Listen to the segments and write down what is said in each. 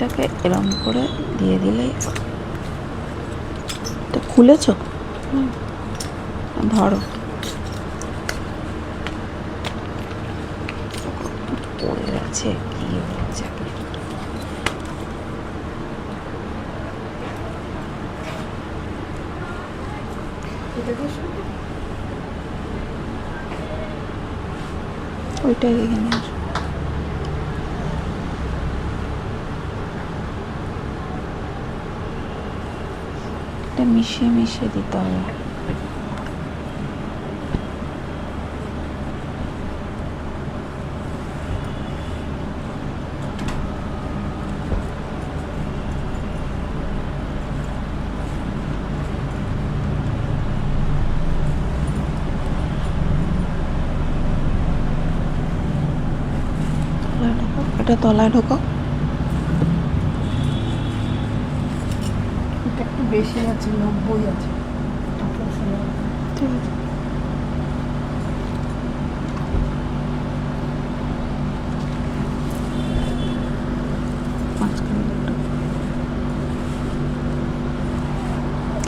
এটাকে এরম করে দিয়ে দিলেই। এটা খুলেছো? ধরো, পড়ে গেছে, কি হয়েছে? ওইটাই দেখে নিয়ে আসো। এটা মিশিয়ে মিশিয়ে দিতে হবে। এটা তলায় ঢোকাও। এটা একটু বেশি আছে, 90 আছে। ঠিক আছে। মাঝখানে দুটো।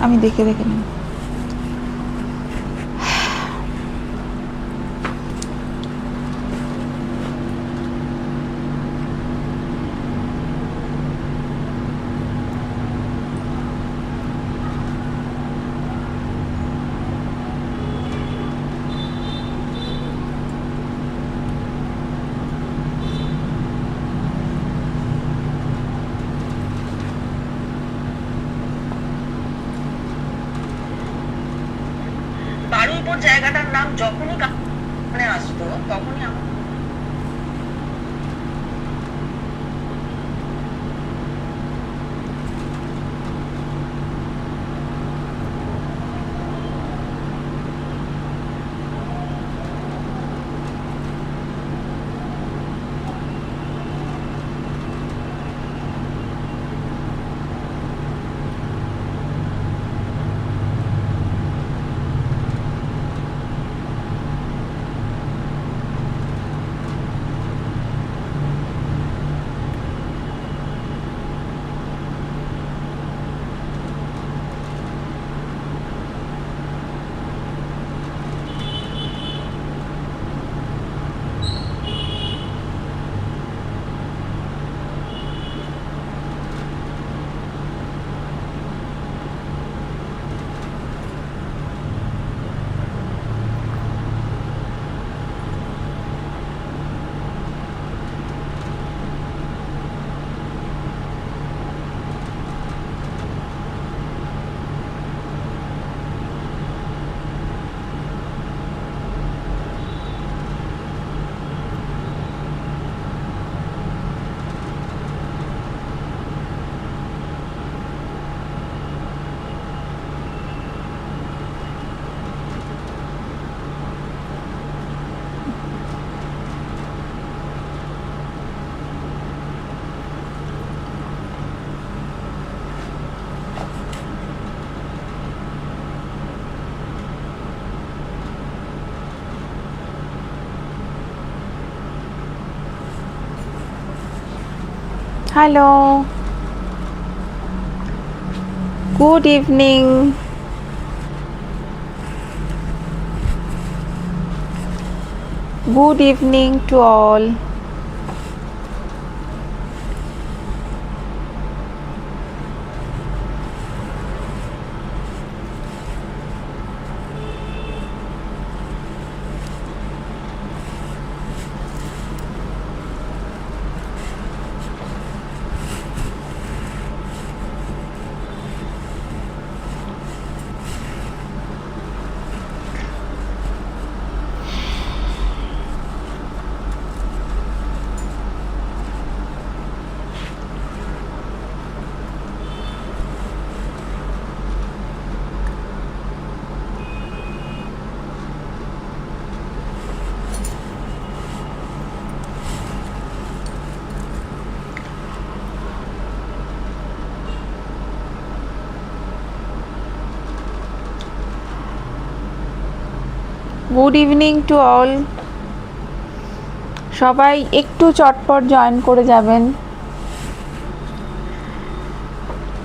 আমি দেখে দেখে নেব। বারুইপুর জায়গাটার নাম যখনই কানে আসতো তখনই আমার Hello. Good evening. Good evening to all. Good evening to all. সবাই একটু চটপট জয়েন করে যাবেন।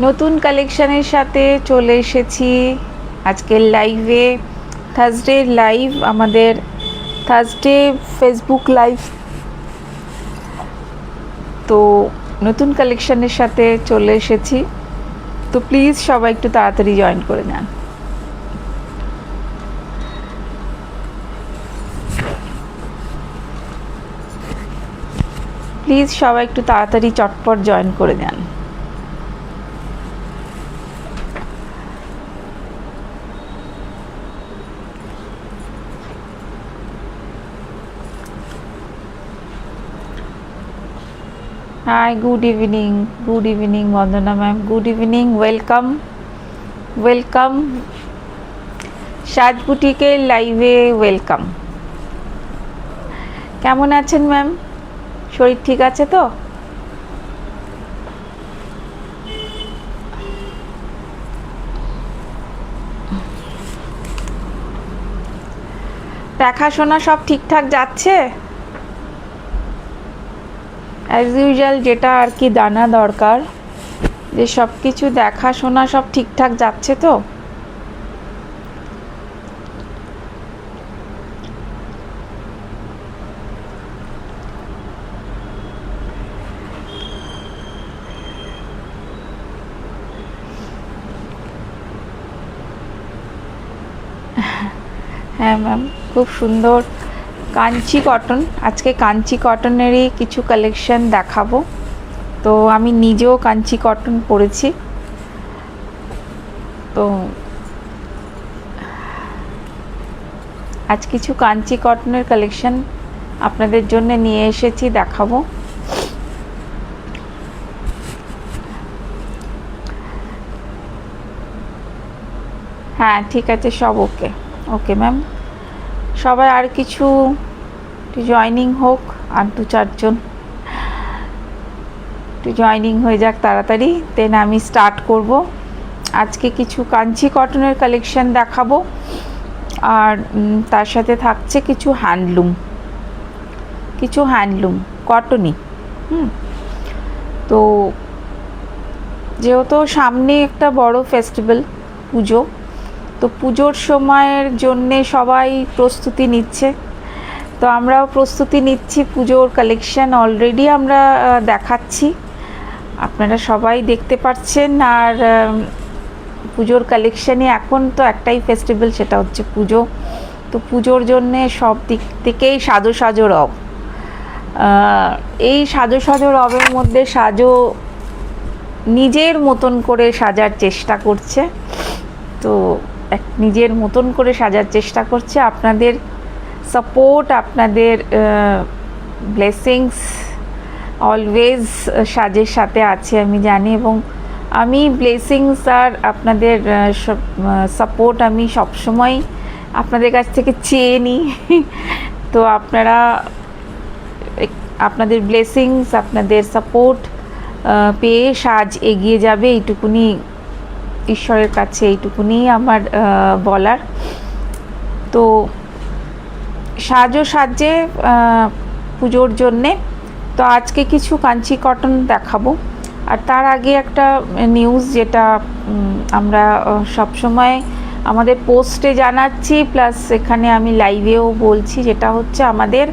নতুন কালেকশনের সাথে চলে এসেছি আজকের লাইভে। থার্সডে লাইভ, আমাদের থার্সডে ফেসবুক লাইভ। তো নতুন কালেকশনের সাথে চলে এসেছি, তো প্লিজ সবাই একটু তাড়াতাড়ি জয়েন করে নেন। প্লিজ সবাই একটু তাড়াতাড়ি চটপট জয়েন করে নেন। হাই, গুড ইভিনিং বন্দনা ম্যাম, গুড ইভিনিং, ওয়েলকাম সাজ বুটিকের লাইভে, ওয়েলকাম। কেমন আছেন ম্যাম? শরীর ঠিক আছে তো? দেখাশোনা সব ঠিকঠাক যাচ্ছে? অ্যাজ ইউজুয়াল যেটা আর কি জানা দরকার, যে সব কিছু দেখাশোনা সব ঠিকঠাক যাচ্ছে তো? হ্যাঁ ম্যাম, খুব সুন্দর কাঞ্চি কটন। আজকে কাঞ্চি কটনেরই কিছু কালেকশন দেখাবো। তো আমি নিজেও কাঞ্চি কটন পরেছি, তো আজ কিছু কাঞ্চি কটনের কালেকশন আপনাদের জন্য নিয়ে এসেছি, দেখাবো। হ্যাঁ ঠিক আছে, সব ওকে ম্যাম। সবাই আর কিছু জয়েনিং হোক, আর 2-4 জন একটু জয়েনিং হয়ে যাক তাড়াতাড়ি, দেন আমি স্টার্ট করব। আজকে কিছু কাঞ্চি কটনের কালেকশন দেখাবো, আর তার সাথে থাকছে কিছু হ্যান্ডলুম কটনই। তো যেহেতু সামনে একটা বড় ফেস্টিভ্যাল, পুজো, তো পুজোর সময়ের জন্যে সবাই প্রস্তুতি নিচ্ছে, তো আমরাও প্রস্তুতি নিচ্ছি। পুজোর কালেকশন অলরেডি আমরা দেখাচ্ছি, আপনারা সবাই দেখতে পাচ্ছেন। আর পুজোর কালেকশানে এখন তো একটাই ফেস্টিভ্যাল, সেটা হচ্ছে পুজো। তো পুজোর জন্যে সব দিক থেকেই সাজো রব। এই সাজো রবের মধ্যে নিজের মতন করে সাজার চেষ্টা করছে, তো নিজের মতন করে সাজার চেষ্টা করছে। আপনাদের সাপোর্ট, আপনাদের ব্লেসিংস অলওয়েজ সাজের সাথে আছে আমি জানি, এবং আমি ব্লেসিংস আর আপনাদের সাপোর্ট আমি সবসময় আপনাদের কাছ থেকে চেয়ে নিই। তো আপনাদের ব্লেসিংস, আপনাদের সাপোর্ট পেয়ে সাজ এগিয়ে যাবে, এইটুকুনি ঈশ্বরের কাছে, এইটুকুনি আমার বলার। তো সাজে পুজোর জন্যে। তো আজকে কিছু কাঞ্চি কটন দেখাবো, আর তার আগে একটা নিউজ, যেটা আমরা সবসময় আমাদের পোস্টে জানাচ্ছি, প্লাস এখানে আমি লাইভেও বলছি, যেটা হচ্ছে আমাদের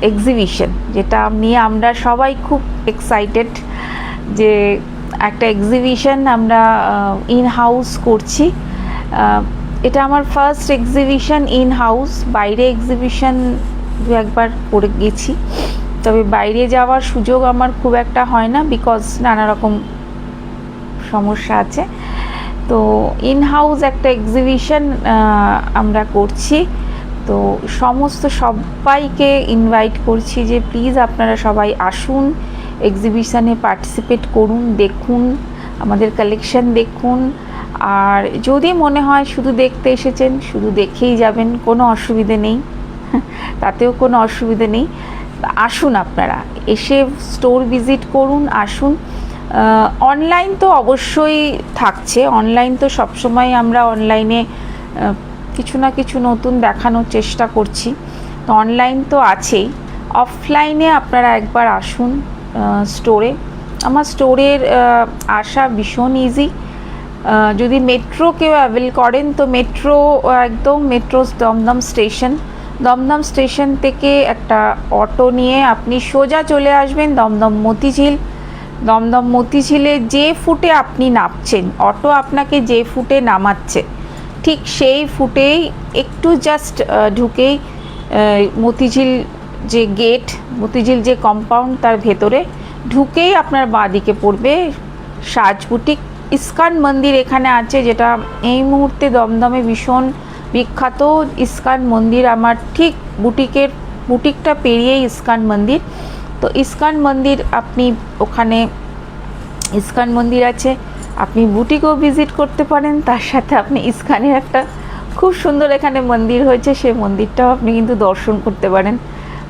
এক্সিবিশন, যেটা নিয়ে আমরা সবাই খুব এক্সাইটেড, যে একটা এক্সিবিশন আমরা ইন হাউস করছি। এটা আমার ফার্স্ট এক্সিবিশন ইন হাউস। বাইরে এক্সিবিশন একবার করে গেছি, তবে বাইরে যাওয়ার সুযোগ আমার খুব একটা হয় না, বিকজ নানা রকম সমস্যা আছে। তো ইন হাউস একটা এক্সিবিশন আমরা করছি, তো সমস্ত সবাইকে ইনভাইট করছি যে প্লিজ আপনারা সবাই আসুন, এক্সিবিশনে পার্টিসিপেট করুন, দেখুন আমাদের কালেকশন দেখুন। আর যদি মনে হয় শুধু দেখতে এসেছেন, শুধু দেখেই যাবেন, কোনো অসুবিধে নেই, তাতেও কোনো অসুবিধে নেই। আসুন, আপনারা এসে স্টোর ভিজিট করুন, আসুন। অনলাইন তো অবশ্যই থাকছে, অনলাইন তো সবসময় আমরা অনলাইনে কিছু না কিছু নতুন দেখানোর চেষ্টা করছি, তো অনলাইন তো আছেই। অফলাইনে আপনারা একবার আসুন স্টোরে, আমার স্টোরের আসা ভীষণ ইজি। যদি মেট্রো কেউ অ্যাভেল করেন তো মেট্রো একদম মেট্রো দমদম স্টেশন থেকে একটা অটো নিয়ে আপনি সোজা চলে আসবেন দমদম মতিঝিলে যে ফুটে আপনি নামছেন, অটো আপনাকে যে ফুটে নামাচ্ছে ঠিক সেই ফুটেই একটু জাস্ট ঢুকেই মতিঝিল যে গেট, মতিঝিল যে কম্পাউন্ড তার ভেতরে ঢুকেই আপনার বাঁদিকে পড়বে সাজ বুটিক। ইস্কন মন্দির এখানে আছে, যেটা এই মুহূর্তে দমদমে ভীষণ বিখ্যাত। ইস্কন মন্দির আমার ঠিক বুটিকটা পেরিয়েই ইস্কন মন্দির। তো ইস্কন মন্দির আপনি ওখানে ইস্কন মন্দির আছে, আপনি বুটিকও ভিজিট করতে পারেন, তার সাথে আপনি ইস্কনের একটা খুব সুন্দর এখানে মন্দির হয়েছে সেই মন্দিরটাও আপনি কিন্তু দর্শন করতে পারেন।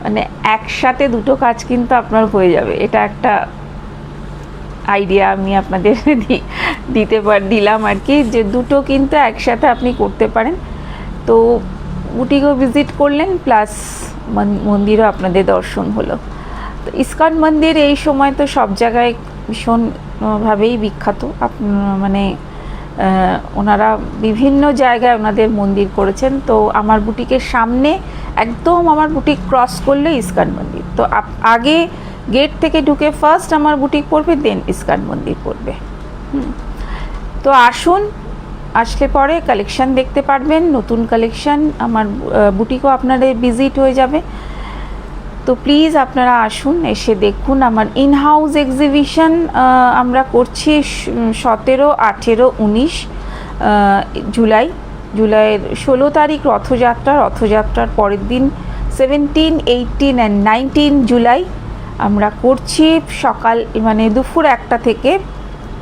মানে একসাথে দুটো কাজ কিন্তু আপনার হয়ে যাবে। এটা একটা আইডিয়া আমি আপনাদের দিলাম আর কি, যে দুটো কিন্তু একসাথে আপনি করতে পারেন। তো বুটিকও ভিজিট করলেন প্লাস মন্দিরও আপনাদের দর্শন হলো। তো ইস্কন মন্দির এই সময় তো সব জায়গায় ভীষণভাবেই বিখ্যাত। মানে ওনারা বিভিন্ন জায়গায় ওনাদের মন্দির করেছেন। তো আমার বুটিকের সামনে একদম আমার বুটিক ক্রস করলে ইস্কন মন্দির। তো আগে গেট থেকে ঢুকে ফার্স্ট আমার বুটিক পড়বে, দেন ইস্কন মন্দির পড়বে। তো আসুন, আসলে পরে কালেকশান দেখতে পারবেন, নতুন কালেকশান। আমার বুটিকও আপনাদের ভিজিট হয়ে যাবে। তো প্লিজ আপনারা আসুন, এসে দেখুন। আমার ইন হাউস এক্সিবিশন আমরা করছি 17, 18, 19 জুলাইয়ের 16 তারিখ রথযাত্রার পরের দিন 17, 18 অ্যান্ড 19 জুলাই আমরা করছি। সকাল মানে দুপুর 1টা থেকে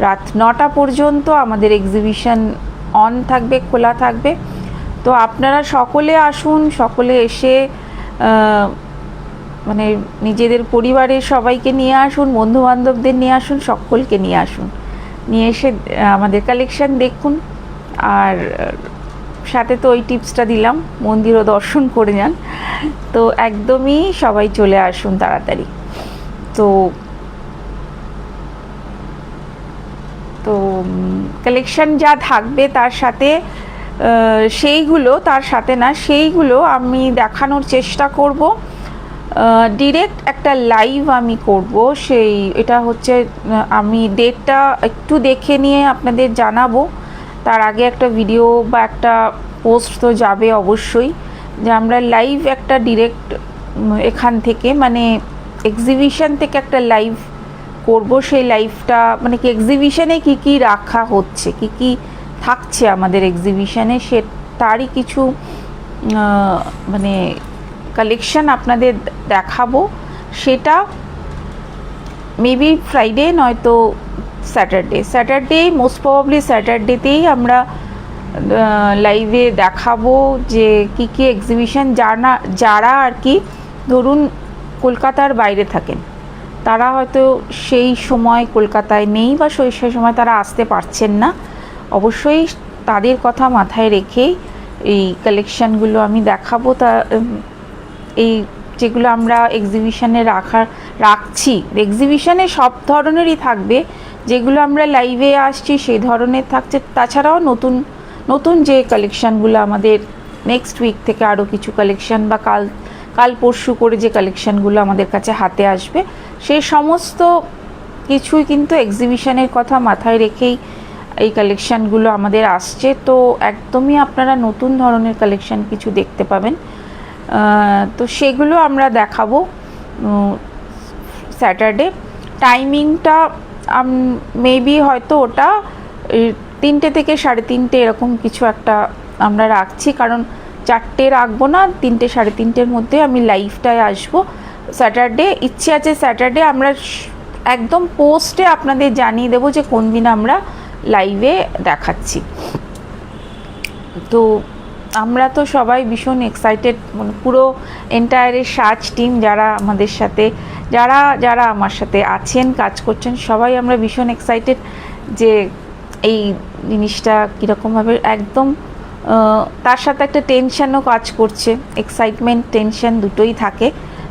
রাত 9টা পর্যন্ত আমাদের এক্সিবিশন অন থাকবে, খোলা থাকবে। তো আপনারা সকলে আসুন, সকলে এসে মানে নিজেদের পরিবারের সবাইকে নিয়ে আসুন, বন্ধুবান্ধবদের নিয়ে আসুন, সকলকে নিয়ে আসুন, নিয়ে এসে আমাদের কালেকশান দেখুন। আর সাথে তো ওই টিপসটা দিলাম, মন্দিরও দর্শন করে যান। তো একদমই সবাই চলে আসুন তাড়াতাড়ি। তো কালেকশান যা থাকবে তার সাথে সেইগুলো আমি দেখানোর চেষ্টা করব। ডিরেক্ট একটা লাইভ আমি করব, এটা হচ্ছে আমি ডেটটা একটু দেখে নিয়ে আপনাদের জানাবো। তার আগে একটা ভিডিও বা একটা পোস্ট তো যাবে অবশ্যই, যে আমরা লাইভ একটা ডিরেক্ট এখান থেকে মানে এক্সিবিশন থেকে একটা লাইভ করব। সেই লাইভটা মানে কি এক্সিবিশনে কী রাখা হচ্ছে, কী থাকছে আমাদের এক্সিবিশনে, তারই কিছু মানে কালেকশান আপনাদের দেখাবো। সেটা মেবি ফ্রাইডে নয়তো স্যাটারডে মোস্ট প্রবাবলি স্যাটারডেতেই আমরা লাইভে দেখাবো যে কী এক্সিবিশন। যারা আর কি ধরুন কলকাতার বাইরে থাকেন, তারা হয়তো সেই সময় কলকাতায় নেই বা সেই সময় তারা আসতে পারছেন না, অবশ্যই তাদের কথা মাথায় রেখেই এই কালেকশানগুলো আমি দেখাবো। এই যেগুলো আমরা এক্সিবিশনে রাখছি, এক্সিবিশনে সব ধরনেরই থাকবে, যেগুলো আমরা লাইভে আসছি সেই ধরনের থাকছে। তাছাড়াও নতুন যে কালেকশানগুলো আমাদের নেক্সট উইক থেকে আরও কিছু কালেকশান বা কাল পরশু করে যে কালেকশানগুলো আমাদের কাছে হাতে আসবে, সেই সমস্ত কিছুই কিন্তু এক্সিবিশনের কথা মাথায় রেখেই এই কালেকশানগুলো আমাদের আসছে। তো একদমই আপনারা নতুন ধরনের কালেকশান কিছু দেখতে পাবেন। তো সেগুলো আমরা দেখাবো স্যাটারডে। টাইমিংটা মেবি হয়তো ওটা 3টে থেকে 3:30 এরকম কিছু একটা আমরা রাখছি, কারণ 4টে রাখবো না, 3টে 3:30-এর মধ্যে আমি লাইভটায় আসবো স্যাটারডে। ইচ্ছে আছে স্যাটারডে আমরা একদম পোস্টে আপনাদের জানিয়ে দেবো যে কোন দিন আমরা লাইভে দেখাচ্ছি। তো আমরা তো সবাই ভীষণ এক্সাইটেড, মানে পুরো এন্টায়ারের সাজ টিম যারা আমাদের সাথে যারা আমার সাথে আছেন কাজ করছেন, সবাই আমরা ভীষণ এক্সাইটেড যে এই জিনিসটা কীরকমভাবে একদম। তার সাথে একটা টেনশনও কাজ করছে, এক্সাইটমেন্ট টেনশন দুটোই থাকে।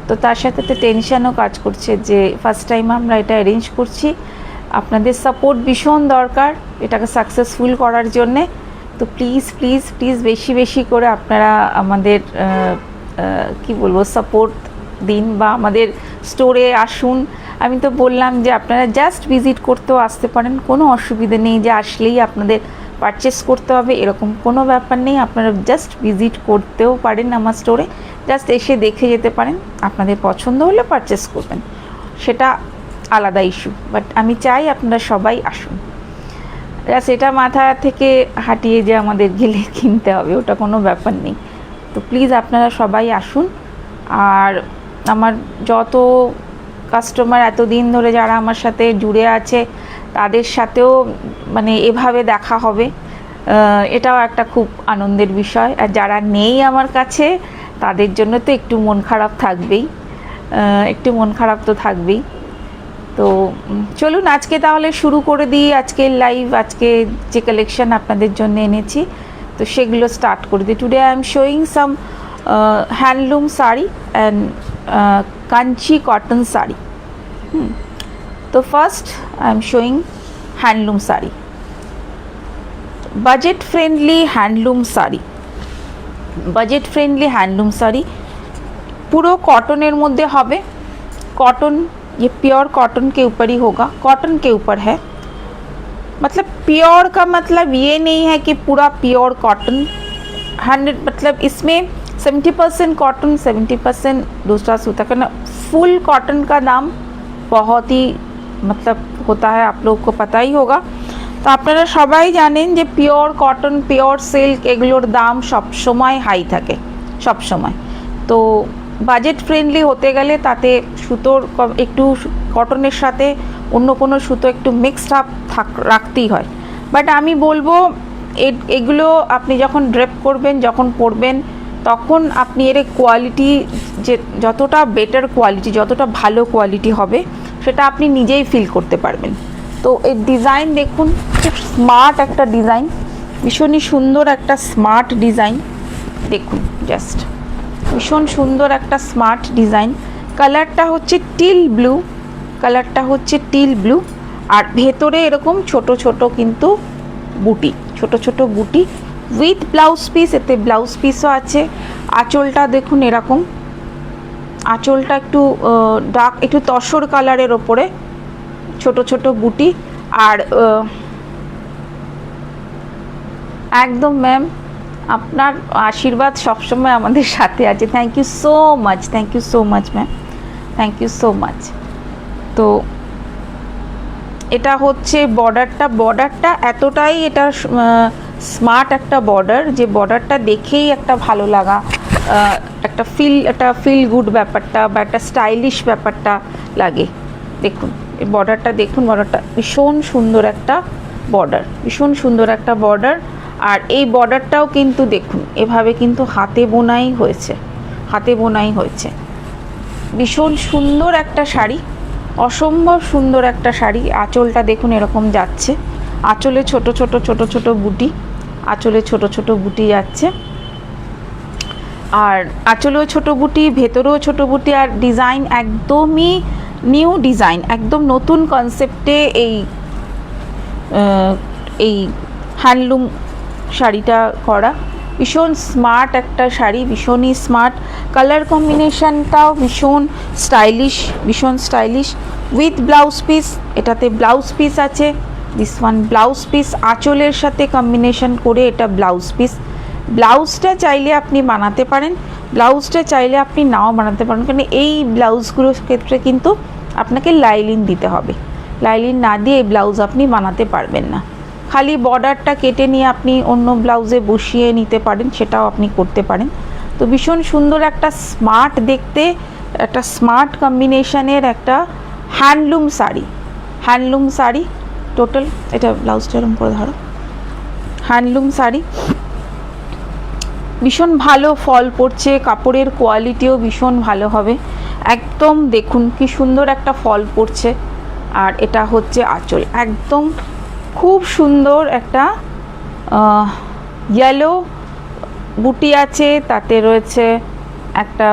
তো তার সাথে তো টেনশনও কাজ করছে যে ফার্স্ট টাইম আমরা এটা অ্যারেঞ্জ করছি, আপনাদের সাপোর্ট ভীষণ দরকার এটাকে সাকসেসফুল করার জন্যে। তো প্লিজ প্লিজ প্লিজ বেশি বেশি করে আপনারা আমাদের কি বলবো সাপোর্ট দিন বা আমাদের স্টোরে আসুন। আমি তো বললাম যে আপনারা জাস্ট ভিজিট করতেও আসতে পারেন, কোনো অসুবিধা নেই যে আসলেই আপনাদের পারচেস করতে হবে এরকম কোনো ব্যাপার নেই। আপনারা জাস্ট ভিজিট করতেও পারেন আমার স্টোরে, জাস্ট এসে দেখে যেতে পারেন, আপনাদের পছন্দ হলে পারচেস করবেন, সেটা আলাদা ইস্যু। বাট আমি চাই আপনারা সবাই আসুন, জাস্ট এটা মাথা থেকে হাঁটিয়ে যে আমাদের গেলে কিনতে হবে ওটা কোনো ব্যাপার নেই। তো প্লিজ আপনারা সবাই আসুন। আর আমার যত কাস্টমার এতদিন ধরে যারা আমার সাথে জুড়ে আছে তাদের সাথেও মানে এভাবে দেখা হবে, এটাও একটা খুব আনন্দের বিষয়। আর যারা নেই আমার কাছে তাদের জন্য তো একটু মন খারাপ থাকবেই, একটু মন খারাপ তো থাকবেই। তো চলুন আজকে তাহলে শুরু করে দিই আজকের লাইভ। আজকে যে কালেকশন আপনাদের জন্য এনেছি তো সেগুলো স্টার্ট করে দিই। Today I am showing some handloom sari and Kanchi cotton sari. তো first I am showing handloom sari, budget friendly handloom sari, budget friendly handloom sari पूरा कॉटन मध्य है। कॉटन ये प्योर कॉटन के ऊपर ही होगा, कॉटन के ऊपर है। मतलब प्योर का मतलब ये नहीं है कि पूरा प्योर कॉटन 100, मतलब इसमें 70% कॉटन 70% दूसरा सूता का ना। फुल कॉटन का दाम बहुत ही मतलब होता है, आप लोगों को पता ही होगा। तो আপনারা সবাই জানেন যে পিওর কটন পিওর সিল্ক এগুলোর দাম সব সময় হাই থাকে সব সময়। তো বাজেট ফ্রেন্ডলি হতে গেলে তাতে সুতোর একটু কটনের সাথে অন্য কোনো সুতো একটু মিক্সড আপ রাখতেই হয়। বাট আমি বলবো এগুলো আপনি যখন ড্রেপ করবেন যখন পরবেন তখন আপনি এর কোয়ালিটি যে যতটা বেটার কোয়ালিটি যতটা ভালো কোয়ালিটি হবে সেটা আপনি নিজেই ফিল করতে পারবেন। তো এই ডিজাইন দেখুন, খুব স্মার্ট একটা ডিজাইন, ভীষণই সুন্দর একটা স্মার্ট ডিজাইন। দেখুন জাস্ট ভীষণ সুন্দর একটা স্মার্ট ডিজাইন। কালারটা হচ্ছে টিল ব্লু, কালারটা হচ্ছে টিল ব্লু। আর ভেতরে এরকম ছোট ছোট কিন্তু বুটি, ছোট ছোট বুটি উইথ ব্লাউজ পিস, এতে ব্লাউজ পিসও আছে। আঁচলটা দেখুন এরকম, আঁচলটা একটু ডার্ক একটু তসর কালারের ওপরে ছোট ছোট বুটি। আর একদম ম্যাম আপনার আশীর্বাদ সবসময় আমাদের সাথে আছে। Thank you so much, thank you so much ma'am, thank you so much. তো এটা হচ্ছে বর্ডারটা, বর্ডারটা এতটাই এটা স্মার্ট একটা বর্ডার যে বর্ডারটা দেখেই একটা ভালো লাগা, একটা ফিল গুড ব্যাপারটা বা একটা স্টাইলিশ ব্যাপারটা লাগে। দেখুন এই বর্ডারটা দেখুন, বর্ডারটা ভীষণ সুন্দর একটা বর্ডার, ভীষণ সুন্দর একটা বর্ডার। আর এই বর্ডারটাও কিন্তু দেখুন এভাবে কিন্তু হাতে বোনাই হয়েছে, হাতে বোনাই হয়েছে। ভীষণ সুন্দর একটা শাড়ি, অসম্ভব সুন্দর একটা শাড়ি। আঁচলটা দেখুন এরকম যাচ্ছে, আঁচলে ছোট ছোট ছোট ছোট বুটি, আঁচলে ছোট ছোট বুটি যাচ্ছে। আর আঁচলেও ছোট বুটি, ভেতরেও ছোট বুটি। আর ডিজাইন একদমই নিউ ডিজাইন, একদম নতুন কনসেপ্টে এই হ্যান্ডলুম শাড়িটা করা। ভীষণ স্মার্ট একটা শাড়ি, ভীষণই স্মার্ট। কালার কম্বিনেশনটাও ভীষণ স্টাইলিশ, ভীষণ স্টাইলিশ উইথ ব্লাউজ পিস। এটাতে ব্লাউজ পিস আছে, দিস ওয়ান ব্লাউজ পিস আঁচলের সাথে কম্বিনেশন করে এটা ব্লাউজ পিস। ব্লাউজটা চাইলে আপনি বানাতে পারেন, ব্লাউজটা চাইলে আপনি নাও বানাতে পারেন, কারণ এই ব্লাউজগুলোর ক্ষেত্রে কিন্তু আপনাকে লাইলিন দিতে হবে। লাইলিন না দিয়ে এই ব্লাউজ আপনি বানাতে পারবেন না। খালি বর্ডারটা কেটে নিয়ে আপনি অন্য ব্লাউজে বসিয়ে নিতে পারেন, সেটাও আপনি করতে পারেন। তো ভীষণ সুন্দর একটা স্মার্ট দেখতে, একটা স্মার্ট কম্বিনেশনের একটা handloom sari, handloom sari total. এটা ব্লাউজটা এরকম করে ধরো, হ্যান্ডলুম শাড়ি ভীষণ ভালো ফল পড়ছে, কাপড়ের কোয়ালিটিও ভীষণ ভালো হবে। একদম দেখুন কি সুন্দর একটা ফল পড়ছে। আর এটা হচ্ছে আঁচল, একদম খুব সুন্দর একটা ইয়েলো বুটি আছে, তাতে রয়েছে একটা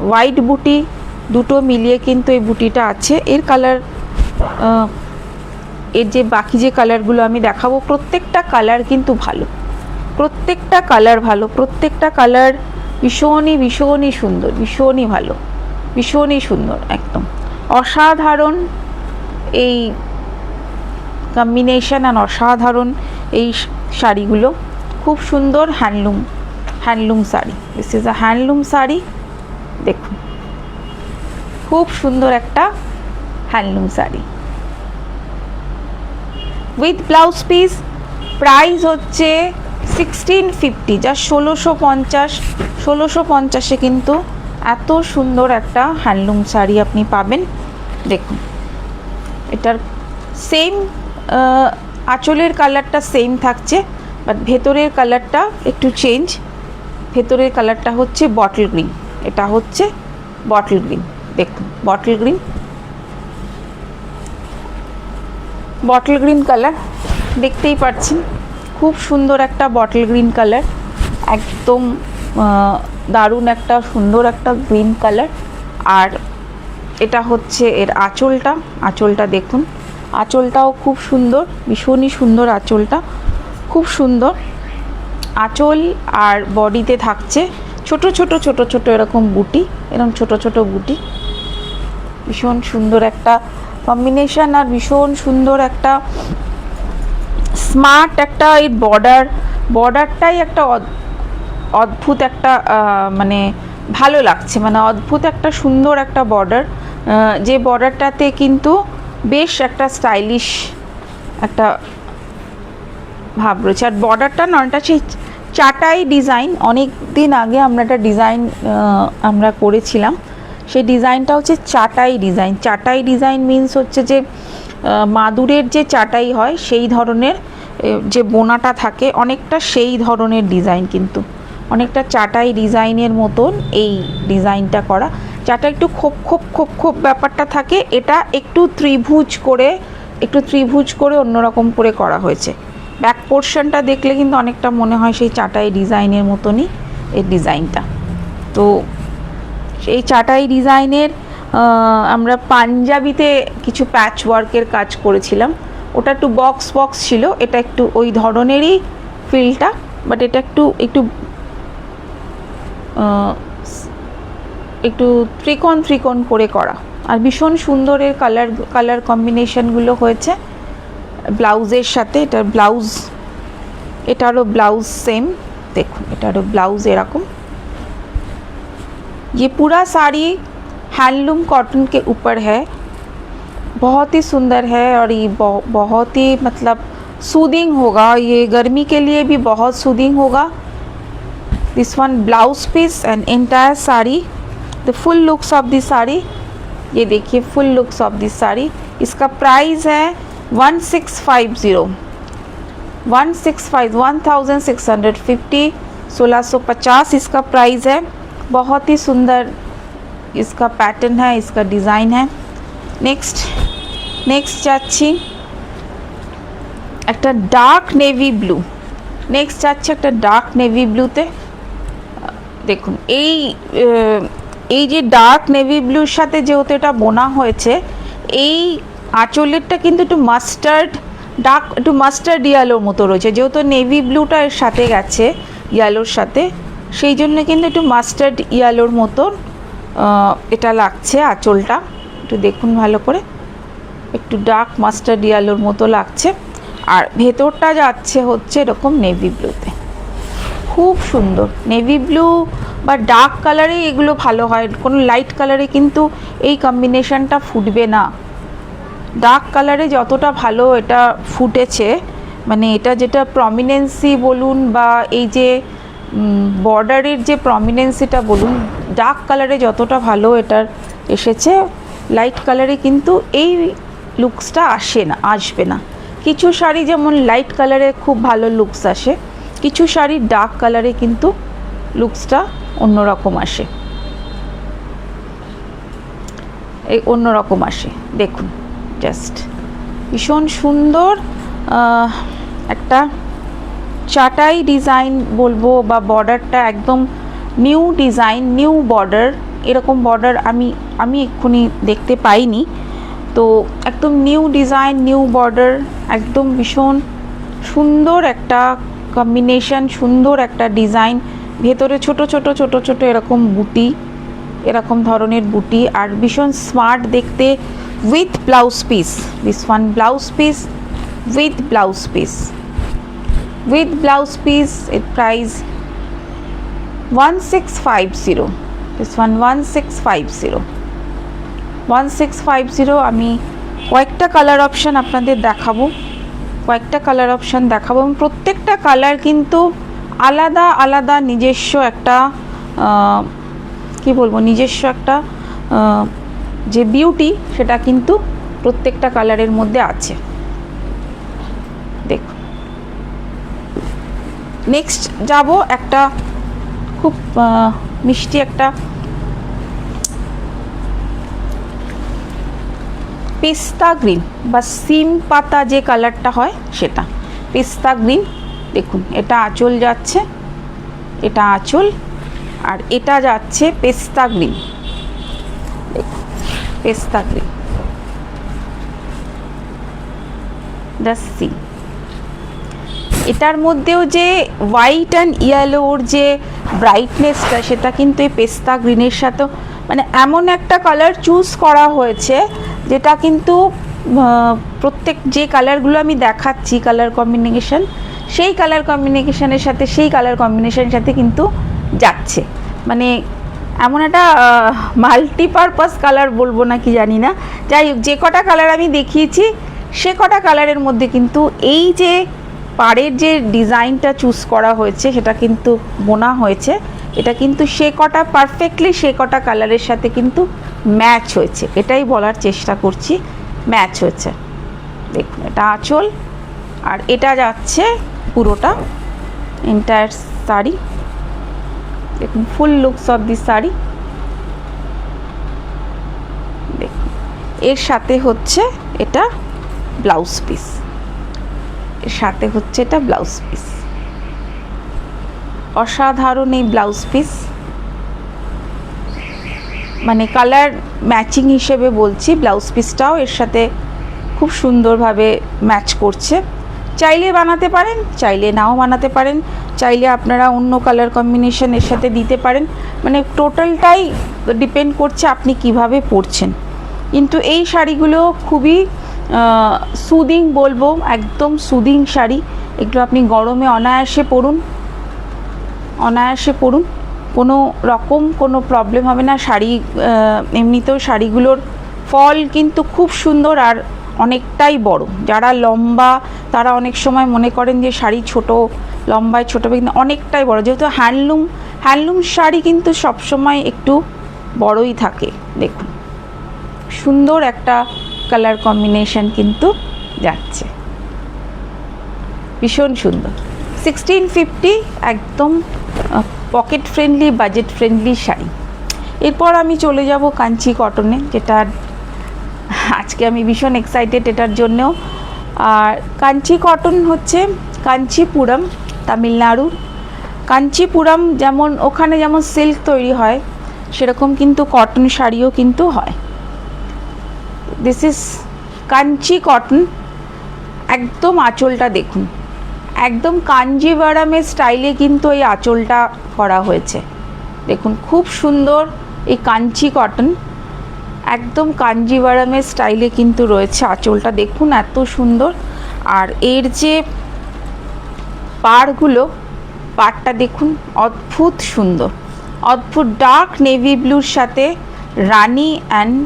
হোয়াইট বুটি দুটো মিলিয়ে কিন্তু এই বুটিটা আছে। এর কালার, এর যে বাকি যে কালারগুলো আমি দেখাবো প্রত্যেকটা কালার কিন্তু ভালো, প্রত্যেকটা কালার ভালো, প্রত্যেকটা কালার ভীষণই ভীষণই সুন্দর, ভীষণই ভালো, ভীষণই সুন্দর, একদম অসাধারণ এই কম্বিনেশন আর অসাধারণ এই শাড়িগুলো। খুব সুন্দর handloom sari. This is a handloom sari. দেখুন খুব সুন্দর একটা handloom sari with blouse piece. Price হচ্ছে 1650, যা 1650 কিন্তু এত সুন্দর একটা হ্যান্ডলুম শাড়ি আপনি পাবেন। দেখুন এটার সেম আঁচলের কালারটা সেম থাকছে, বাট ভেতরের কালারটা একটু চেঞ্জ। ভেতরের কালারটা হচ্ছে বটল গ্রিন, এটা হচ্ছে বটল গ্রিন। দেখুন bottle green, bottle green colour দেখতেই পাচ্ছেন, খুব সুন্দর একটা বটল গ্রিন কালার, একদম দারুণ একটা সুন্দর একটা গ্রিন কালার। আর এটা হচ্ছে এর আঁচলটা, আঁচলটা দেখুন, আঁচলটাও খুব সুন্দর, ভীষণই সুন্দর আঁচলটা, খুব সুন্দর আঁচল। আর বডিতে থাকছে ছোট ছোট ছোট ছোট এরকম বুটি, এরকম ছোট ছোট বুটি। ভীষণ সুন্দর একটা কম্বিনেশন আর ভীষণ সুন্দর একটা স্মার্ট একটা এই বর্ডারটাই একটা অদ্ভুত একটা মানে ভালো লাগছে, মানে অদ্ভুত একটা সুন্দর একটা বর্ডার, যে বর্ডারটাতে কিন্তু বেশ একটা স্টাইলিশ একটা ভাব রয়েছে। আর বর্ডারটা না, এটা সেই চাটাই ডিজাইন, অনেক দিন আগে আমরা একটা ডিজাইন আমরা করেছিলাম, সেই ডিজাইনটা হচ্ছে চাটাই ডিজাইন। চাটাই ডিজাইন মিন্স হচ্ছে যে মাদুরের যে চাটাই হয় সেই ধরনের যে বোনাটা থাকে, অনেকটা সেই ধরনের ডিজাইন, কিন্তু অনেকটা চাটাই ডিজাইনের মতন এই ডিজাইনটা করা। চাটা একটু খোপ খোপ খোপ খোপ ব্যাপারটা থাকে, এটা একটু ত্রিভুজ করে অন্যরকম করে করা হয়েছে। ব্যাক পোর্শনটা দেখলে কিন্তু অনেকটা মনে হয় সেই চাটাই ডিজাইনের মতনই এই ডিজাইনটা। তো এই চাটাই ডিজাইনের আমরা পাঞ্জাবিতে কিছু প্যাচ ওয়ার্কের কাজ করেছিলাম, ওটা একটু বক্স বক্স ছিল, এটা একটু ওই ধরনেরই ফিলটা, বাট এটা একটু একটু ত্রিকোণ ত্রিকোণ করে করা। আর ভীষণ সুন্দরের কালার কম্বিনেশনগুলো হয়েছে ব্লাউজের সাথে। এটারও ব্লাউজ সেম, দেখুন এটারও ব্লাউজ এরকম। ये पूरा साड़ी हैंडलूम कॉटन के ऊपर है, बहुत ही सुंदर है और ये बहुत ही मतलब सूदिंग होगा, ये गर्मी के लिए भी बहुत सूदिंग होगा। This one blouse piece and entire sari, the full looks of this sari, ये देखिए full looks of this sari. इसका प्राइस है 1650 1650 इसका प्राइस है। बहुत ही सुंदर इसका पैटर्न है, इसका डिज़ाइन है। नेक्स्ट যাচ্ছি একটা ডার্ক নেভি ব্লু। নেক্সট যাচ্ছে একটা ডার্ক নেভি ব্লুতে। দেখুন এই যে ডার্ক নেভি ব্লুর সাথে যেহেতু এটা বোনা হয়েছে, এই আঁচলেরটা কিন্তু একটু মাস্টার্ড ইয়েলোর মতো রয়েছে, যেহেতু নেভি ব্লুটা এর সাথে গেছে ইয়েলোর সাথে, সেই জন্য কিন্তু একটু মাস্টার্ড ইয়েলোর মতন এটা লাগছে আঁচলটা। একটু দেখুন ভালো করে, একটু ডার্ক মাস্টার্ড ইয়েলোর মতো লাগছে। আর ভেতরটা যাচ্ছে হচ্ছে এরকম নেভি ব্লুতে, খুব সুন্দর নেভি ব্লু বা ডার্ক কালারে এগুলো ভালো হয়, কোনো লাইট কালারে কিন্তু এই কম্বিনেশনটা ফুটবে না। ডার্ক কালারে যতটা ভালো এটা ফুটেছে, মানে এটা যেটা প্রমিনেন্সি বলুন বা এই যে বর্ডারের যে প্রমিনেন্সিটা বলুন, ডার্ক কালারে যতটা ভালো এটার এসেছে, লাইট কালারে কিন্তু এই লুকসটা আসবে না। কিছু শাড়ি যেমন লাইট কালারে খুব ভালো লুকস আসে, কিছু শাড়ি ডার্ক কালারে কিন্তু লুকসটা অন্যরকম আসে, এই অন্যরকম আসে। দেখুন জাস্ট ভীষণ সুন্দর একটা চাটাই ডিজাইন বলবো, বা বর্ডারটা একদম নিউ ডিজাইন, নিউ বর্ডার এরকম বর্ডার আমি এক্ষুনি দেখতে পাইনি। তো একদম নিউ ডিজাইন, নিউ বর্ডার, একদম ভীষণ সুন্দর একটা কম্বিনেশন, সুন্দর একটা ডিজাইন, ভেতরে ছোট ছোট ছোট ছোট এরকম বুটি, এরকম ধরনের বুটি, আর ভীষণ স্মার্ট দেখতে, with blouse piece. This one blouse piece, with blouse piece, with blouse piece it price 1650, this one 1650, 1650। আমি কয়েকটা কালার অপশান আপনাদের দেখাবো, কয়েকটা কালার অপশান দেখাবো, এবং প্রত্যেকটা কালার কিন্তু আলাদা আলাদা নিজস্ব একটা কি বলবো, নিজস্ব একটা যে বিউটি সেটা কিন্তু প্রত্যেকটা কালারের মধ্যে আছে। দেখুন, নেক্সট যাব একটা খুব মিষ্টি একটা পেস্তা গ্রিন বা সিম পাতা যে কালারটা হয় সেটা, পেস্তা গ্রিন। দেখুন, এটা আঁচল যাচ্ছে, এটা আঁচল, আর এটা যাচ্ছে পেস্তা গ্রিন। দেখুন, পেস্তা গ্রিন, দ্য সি। এটার মধ্যেও যে হোয়াইট অ্যান্ড ইয়েলোর যে ব্রাইটনেসটা, সেটা কিন্তু এই পেস্তা গ্রিনের সাথেও, মানে এমন একটা কালার চুজ করা হয়েছে যেটা কিন্তু প্রত্যেক যে কালারগুলো আমি দেখাচ্ছি কালার কম্বিনেশন, সেই কালার কম্বিনেশনের সাথে, সেই কালার কম্বিনেশনের সাথে কিন্তু যাচ্ছে। মানে এমন একটা মাল্টিপারপাস কালার বলবো না কি জানি না, যাই হোক, যে কটা কালার আমি দেখিয়েছি সে কটা কালারের মধ্যে কিন্তু এই যে পাড়ের যে ডিজাইনটা চুজ করা হয়েছে সেটা কিন্তু বোনা হয়েছে, এটা কিন্তু সে কটা পারফেক্টলি সে কটা কালারের সাথে কিন্তু ম্যাচ হয়েছে, এটাই বলার চেষ্টা করছি, ম্যাচ হয়েছে। দেখুন, এটা আঁচল, আর এটা যাচ্ছে পুরোটা এন্টায়ার শাড়ি। দেখুন, ফুল লুকস অফ দি শাড়ি। দেখুন, এর সাথে হচ্ছে এটা ব্লাউজ পিস, এর সাথে হচ্ছে এটা ব্লাউজ পিস। অসাধারণ এই ব্লাউজ পিস, মানে কালার ম্যাচিং হিসেবে বলছি, ব্লাউজ পিসটাও এর সাথে খুব সুন্দরভাবে ম্যাচ করছে। চাইলে বানাতে পারেন, চাইলে নাও বানাতে পারেন, চাইলে আপনারা অন্য কালার কম্বিনেশন এর সাথে দিতে পারেন, মানে টোটালটাই ডিপেন্ড করছে আপনি কিভাবে পরছেন। কিন্তু এই শাড়িগুলো খুবই সুদিং বলবো, একদম সুদিং শাড়ি, এগুলো আপনি গরমে অনায়াসে পরুন, অনায়াসে পরুন, কোনো রকম কোনো প্রবলেম হবে না। শাড়ি এমনিতেও শাড়িগুলোর ফল কিন্তু খুব সুন্দর আর অনেকটাই বড়। যারা লম্বা তারা অনেক সময় মনে করেন যে শাড়ি ছোট, লম্বায় ছোটো, কিন্তু অনেকটাই বড়, যেহেতু হ্যান্ডলুম শাড়ি কিন্তু সবসময় একটু বড়ই থাকে। দেখুন, সুন্দর একটা কালার কম্বিনেশন কিন্তু যাচ্ছে, ভীষণ সুন্দর। 1650, একদম pocket friendly, budget friendly sari. এরপর আমি চলে যাব কাঞ্চি কটনে, যেটা আজকে আমি ভীষণ এক্সাইটেড এটার জন্যেও। আর কাঞ্চি কটন হচ্ছে কাঞ্চিপুরম, তামিলনাড়ুর। কাঞ্চিপুরম যেমন, ওখানে যেমন সিল্ক তৈরি হয় সেরকম কিন্তু কটন শাড়িও কিন্তু হয়। This is Kanchi cotton. একদম আঁচলটা দেখুন, একদম কাঞ্জিভারামের স্টাইলে কিন্তু এই আঁচলটা করা হয়েছে। দেখুন, খুব সুন্দর এই কাঞ্চি কটন, একদম কাঞ্জিভারামের স্টাইলে কিন্তু রয়েছে আঁচলটা। দেখুন, এত সুন্দর। আর এর যে পাড়গুলো, পাড়টা দেখুন, অদ্ভুত সুন্দর, অদ্ভুত ডার্ক নেভি ব্লুর সাথে rani and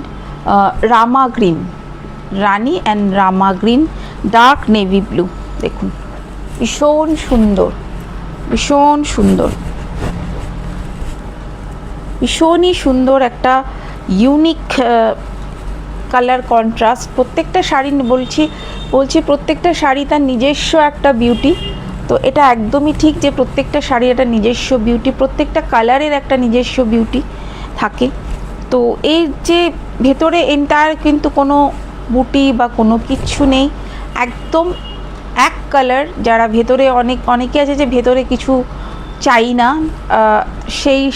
rama green, rani and rama green, dark navy blue. দেখুন, ভীষণ সুন্দর, ভীষণ সুন্দর, ভীষণই সুন্দর একটা ইউনিক কালার কন্ট্রাস্ট। প্রত্যেকটা শাড়ি বলছি প্রত্যেকটা শাড়ি তার নিজস্ব একটা বিউটি। তো এটা একদমই ঠিক যে প্রত্যেকটা শাড়ি একটা নিজস্ব বিউটি, প্রত্যেকটা কালারের একটা নিজস্ব বিউটি থাকে। তো এর যে ভেতরে এন্টায়ার কিন্তু কোনো বুটি বা কোনো কিচ্ছু নেই, একদম এক কালার। যারা ভেতরে অনেকে আছে যে ভেতরে কিছু চাইনা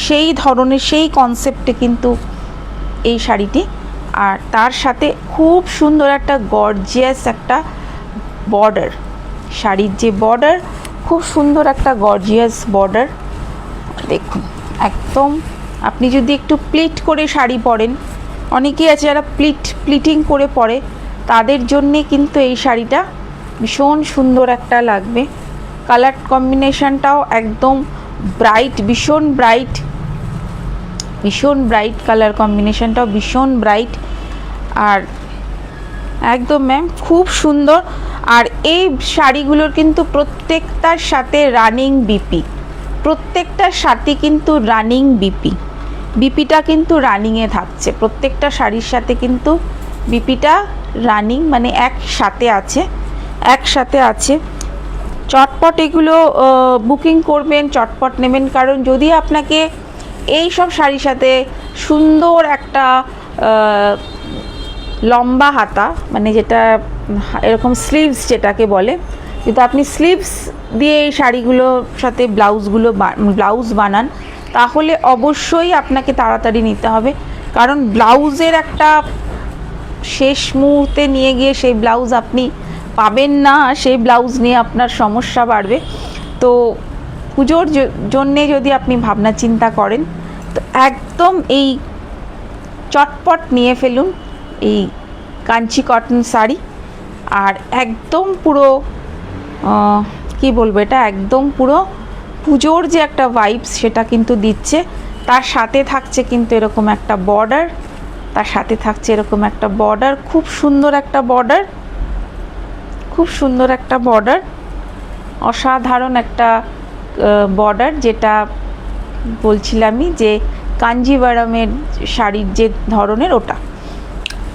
সেই ধরনের সেই কনসেপ্টে কিন্তু এই শাড়িটি। আর তার সাথে খুব সুন্দর একটা গর্জিয়াস একটা বর্ডার, শাড়ির যে বর্ডার খুব সুন্দর একটা গর্জিয়াস বর্ডার। দেখুন একদম, আপনি যদি একটু প্লিট করে শাড়ি পরেন, অনেকেই আছে যারা প্লিটিং করে পরে, তাদের জন্যে কিন্তু এই শাড়িটা ভীষণ সুন্দর একটা লাগবে। কালার কম্বিনেশনটাও একদম ব্রাইট, ভীষণ ব্রাইট কালার কম্বিনেশনটাও ভীষণ ব্রাইট। আর একদম ম্যাম খুব সুন্দর। আর এই শাড়িগুলোর কিন্তু প্রত্যেকটার সাথে রানিং বিপি, প্রত্যেকটার সাথে কিন্তু রানিং বিপিটা কিন্তু রানিংয়ে থাকছে। প্রত্যেকটা শাড়ির সাথে কিন্তু বিপিটা রানিং, মানে একসাথে আছে। চটপট এগুলো বুকিং করবেন, চটপট নেবেন, কারণ যদি আপনাকে এই সব শাড়ির সাথে সুন্দর একটা লম্বা হাতা, মানে যেটা এরকম স্লিভস যেটাকে বলে, যদি আপনি স্লিভস দিয়ে এই শাড়িগুলোর সাথে ব্লাউজ বানান, তাহলে অবশ্যই আপনাকে তাড়াতাড়ি নিতে হবে, কারণ ব্লাউজের একটা শেষ মুহূর্তে নিয়ে গিয়ে সেই ব্লাউজ আপনি পাবেন না, সেই ব্লাউজ নিয়ে আপনার সমস্যা বাড়বে। তো পুজোর জন্যে যদি আপনি ভাবনা চিন্তা করেন, তো একদম এই চটপট নিয়ে ফেলুন এই কাঞ্চি কটন শাড়ি। আর একদম পুরো কি বলবো, এটা একদম পুরো পুজোর যে একটা ভাইবস সেটা কিন্তু দিচ্ছে। তার সাথে থাকছে কিন্তু এরকম একটা বর্ডার, খুব সুন্দর একটা বর্ডার, অসাধারণ একটা বর্ডার, যেটা বলছিলামই যে কাঞ্জিভারমের শাড়ির যে ধরনের ওটা।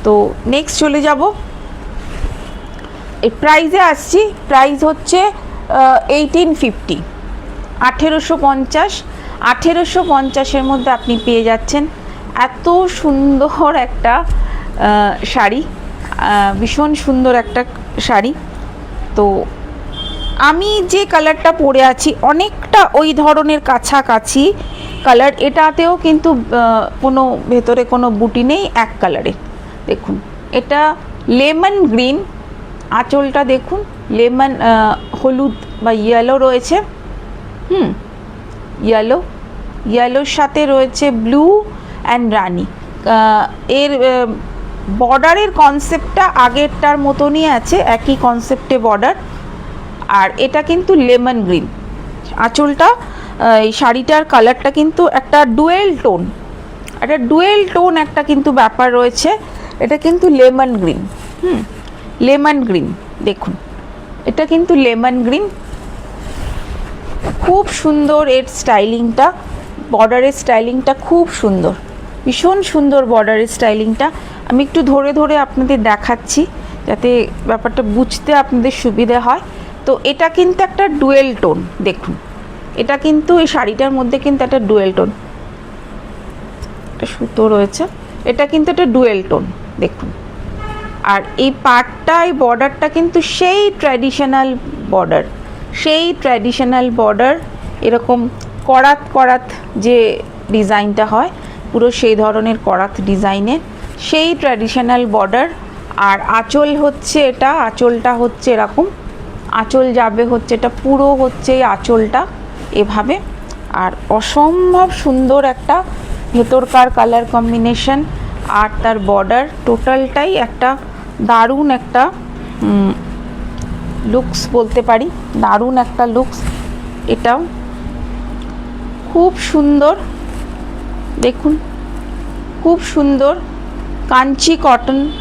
তো নেক্সট চলে যাব, এই প্রাইসে আসছি। প্রাইস হচ্ছে 1850, 1850 মধ্যে আপনি পেয়ে যাচ্ছেন এত সুন্দর একটা শাড়ি, ভীষণ সুন্দর একটা শাড়ি। তো আমি যে কালারটা পরে আছি অনেকটা ওই ধরনের কাছাকাছি কালার, এটাতেও কিন্তু কোনো ভেতরে কোনো বুটি নেই, এক কালারের। দেখুন এটা লেমন গ্রিন, আঁচলটা দেখুন লেমন হলুদ বা ইয়েলো রয়েছে, ইয়েলোর সাথে রয়েছে ব্লু অ্যান্ড রানি। এর বর্ডারের কনসেপ্টটা আগেরটার মতনই আছে, একই কনসেপ্টে বর্ডার। আর এটা কিন্তু লেমন গ্রিন আঁচলটা, এই শাড়িটার কালারটা কিন্তু একটা ডুয়েল টোন একটা কিন্তু ব্যাপার রয়েছে। এটা কিন্তু লেমন গ্রিন, দেখুন এটা কিন্তু লেমন গ্রিন, খুব সুন্দর এর স্টাইলিংটা, বর্ডারের স্টাইলিংটা খুব সুন্দর, ভীষণ সুন্দর বর্ডারের স্টাইলিংটা। আমি একটু ধরে ধরে আপনাদের দেখাচ্ছি যাতে ব্যাপারটা বুঝতে আপনাদের সুবিধে হয়। তো এটা কিন্তু একটা ডুয়েল টোন, দেখুন এটা কিন্তু এই শাড়িটার মধ্যে কিন্তু একটা ডুয়েল টোন, একটা সুতো রয়েছে, এটা কিন্তু একটা ডুয়েল টোন দেখুন। আর এই পার্টটা, এই বর্ডারটা কিন্তু সেই ট্র্যাডিশনাল বর্ডার, এরকম করাত যে ডিজাইনটা হয় পুরো সেই ধরনের করাত ডিজাইনের, সেই ট্র্যাডিশনাল বর্ডার। আর আঁচল হচ্ছে এটা, আঁচলটা হচ্ছে এরকম, আঁচল যাবে হচ্ছে এটা পুরো হচ্ছে এই আঁচলটা এভাবে। আর অসম্ভব সুন্দর একটা ভেতরকার কালার কম্বিনেশন আর তার বর্ডার, টোটালটাই একটা দারুণ একটা লুকস বলতে পারি, দারুণ একটা লুকস। এটাও খুব সুন্দর, দেখুন খুব সুন্দর Kanchi cotton,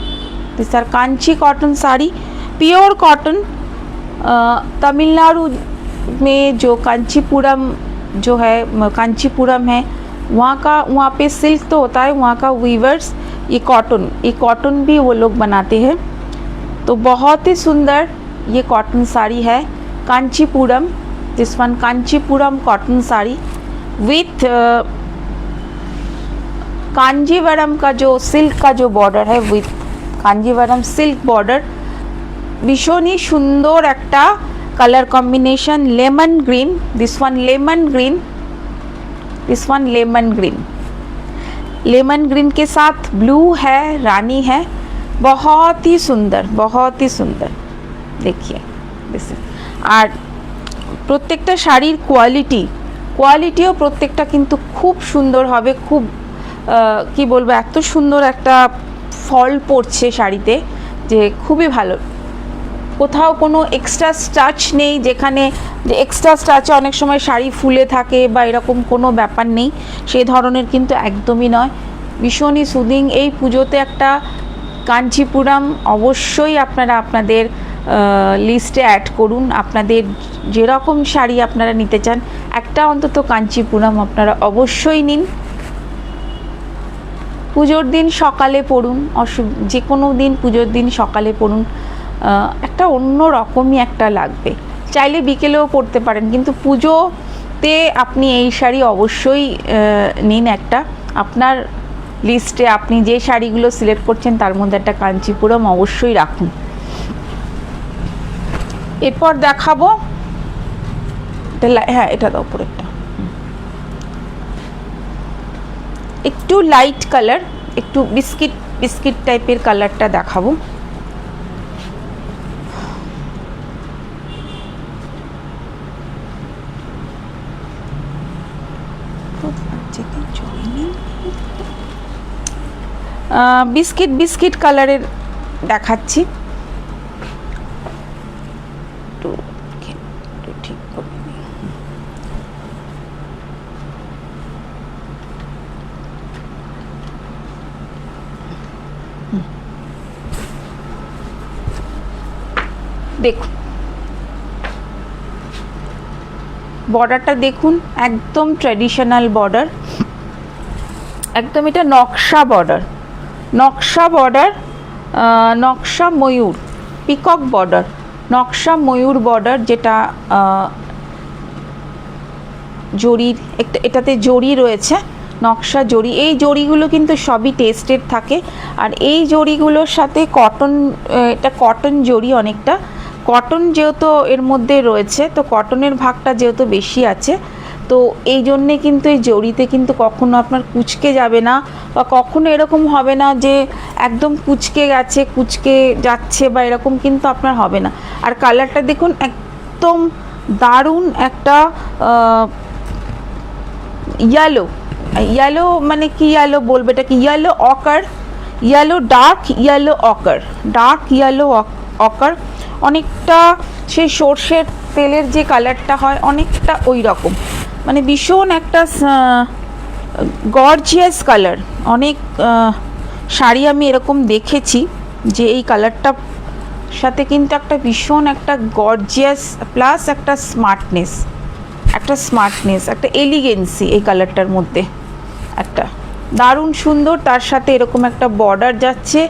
this are Kanchi cotton sari, pure cotton. Tamil Nadu में जो कांचीपुरम जो है, कांचीपुरम है, वहाँ पे सिल्क तो होता है, वहाँ का वीवर्स ये कॉटन भी वो लोग बनाते हैं। तो बहुत ही सुंदर ये कॉटन साड़ी है, Kanchipuram, this one Kanchipuram cotton sari with Kanjeevaram का जो सिल्क का जो बॉर्डर है, विथ कांजीवरम सिल्क बॉर्डर, ভীষণই সুন্দর একটা colour combination lemon green, this one lemon green, this one lemon green. Lemon green के साथ ब्लू है, रानी है, बहुत ही सुंदर, बहुत ही सुंदर। देखिए আর প্রত্যেকটা শাড়ির কোয়ালিটিও প্রত্যেকটা কিন্তু খুব সুন্দর হবে, খুব কি বলবো, এত সুন্দর একটা ফল পড়ছে শাড়িতে যে খুবই ভালো। কোথাও কোনো এক্সট্রা স্টাচ নেই, যেখানে যে এক্সট্রা স্টাচে অনেক সময় শাড়ি ফুলে থাকে বা এরকম কোনো ব্যাপার নেই, সেই ধরনের কিন্তু একদমই নয়, ভীষণই সুদিং। এই পুজোতে একটা কাঞ্চিপুরম অবশ্যই আপনারা আপনাদের লিস্টে অ্যাড করুন। আপনাদের যেরকম শাড়ি আপনারা নিতে চান একটা অন্তত কাঞ্চিপুরম আপনারা অবশ্যই নিন। পুজোর দিন সকালে পরুন, যে কোনো দিন পুজোর দিন সকালে পরুন, একটা অন্য রকমই একটা লাগবে। চাইলে বিকেলেও পরতে পারেন, কিন্তু পুজোতে আপনি এই শাড়ি অবশ্যই নিন একটা। আপনার লিস্টে আপনি যে শাড়িগুলো সিলেক্ট করছেন তার মধ্যে একটা কাঞ্চিপুরম অবশ্যই রাখুন। এরপর দেখাবো, হ্যাঁ এটা দাও উপরেরটা, একটু লাইট কালার, একটু বিস্কিট টাইপের কালারটা দেখাবো। বিস্কিট কালারের দেখাচ্ছি, ঠিক করে দেখুন, বর্ডারটা দেখুন, একদম ট্র্যাডিশনাল বর্ডার, একদম এটা নকশা বর্ডার, নকশা ময়ূর, পিকক বর্ডার, নকশা ময়ূর বর্ডার, যেটা জরির এটাতে জরি রয়েছে, নকশা জরি। এই জরিগুলো কিন্তু সবই টেস্টেড থাকে, আর এই জরিগুলোর সাথে কটন, এটা কটন জরি, অনেকটা কটন যেহেতু এর মধ্যে রয়েছে, তো কটনের ভাগটা যেহেতু বেশি আছে, তো এই জন্যে কিন্তু এই জরিতে কিন্তু কখনো আপনার কুঁচকে যাবে না, বা কখনো এরকম হবে না যে একদম কুঁচকে যাচ্ছে বা এরকম কিন্তু আপনার হবে না। আর কালারটা দেখুন, একদম দারুণ একটা ইয়েলো, মানে কি ইয়েলো বলবে, এটা কি ইয়েলো অকার, ডার্ক ইয়েলো অকার, অনেকটা সেই সর্ষের তেলের যে কালারটা হয় অনেকটা ওই রকম, মানে ভীষণ একটা গর্জিয়াস কালার। অনেক শাড়ি আমি এরকম দেখেছি যে এই কালারটা সাথে কিন্তু একটা ভীষণ একটা গর্জিয়াস প্লাস একটা স্মার্টনেস, একটা এলিগেন্সি এই কালারটার মধ্যে, একটা দারুণ সুন্দর। তার সাথে এরকম একটা বর্ডার যাচ্ছে,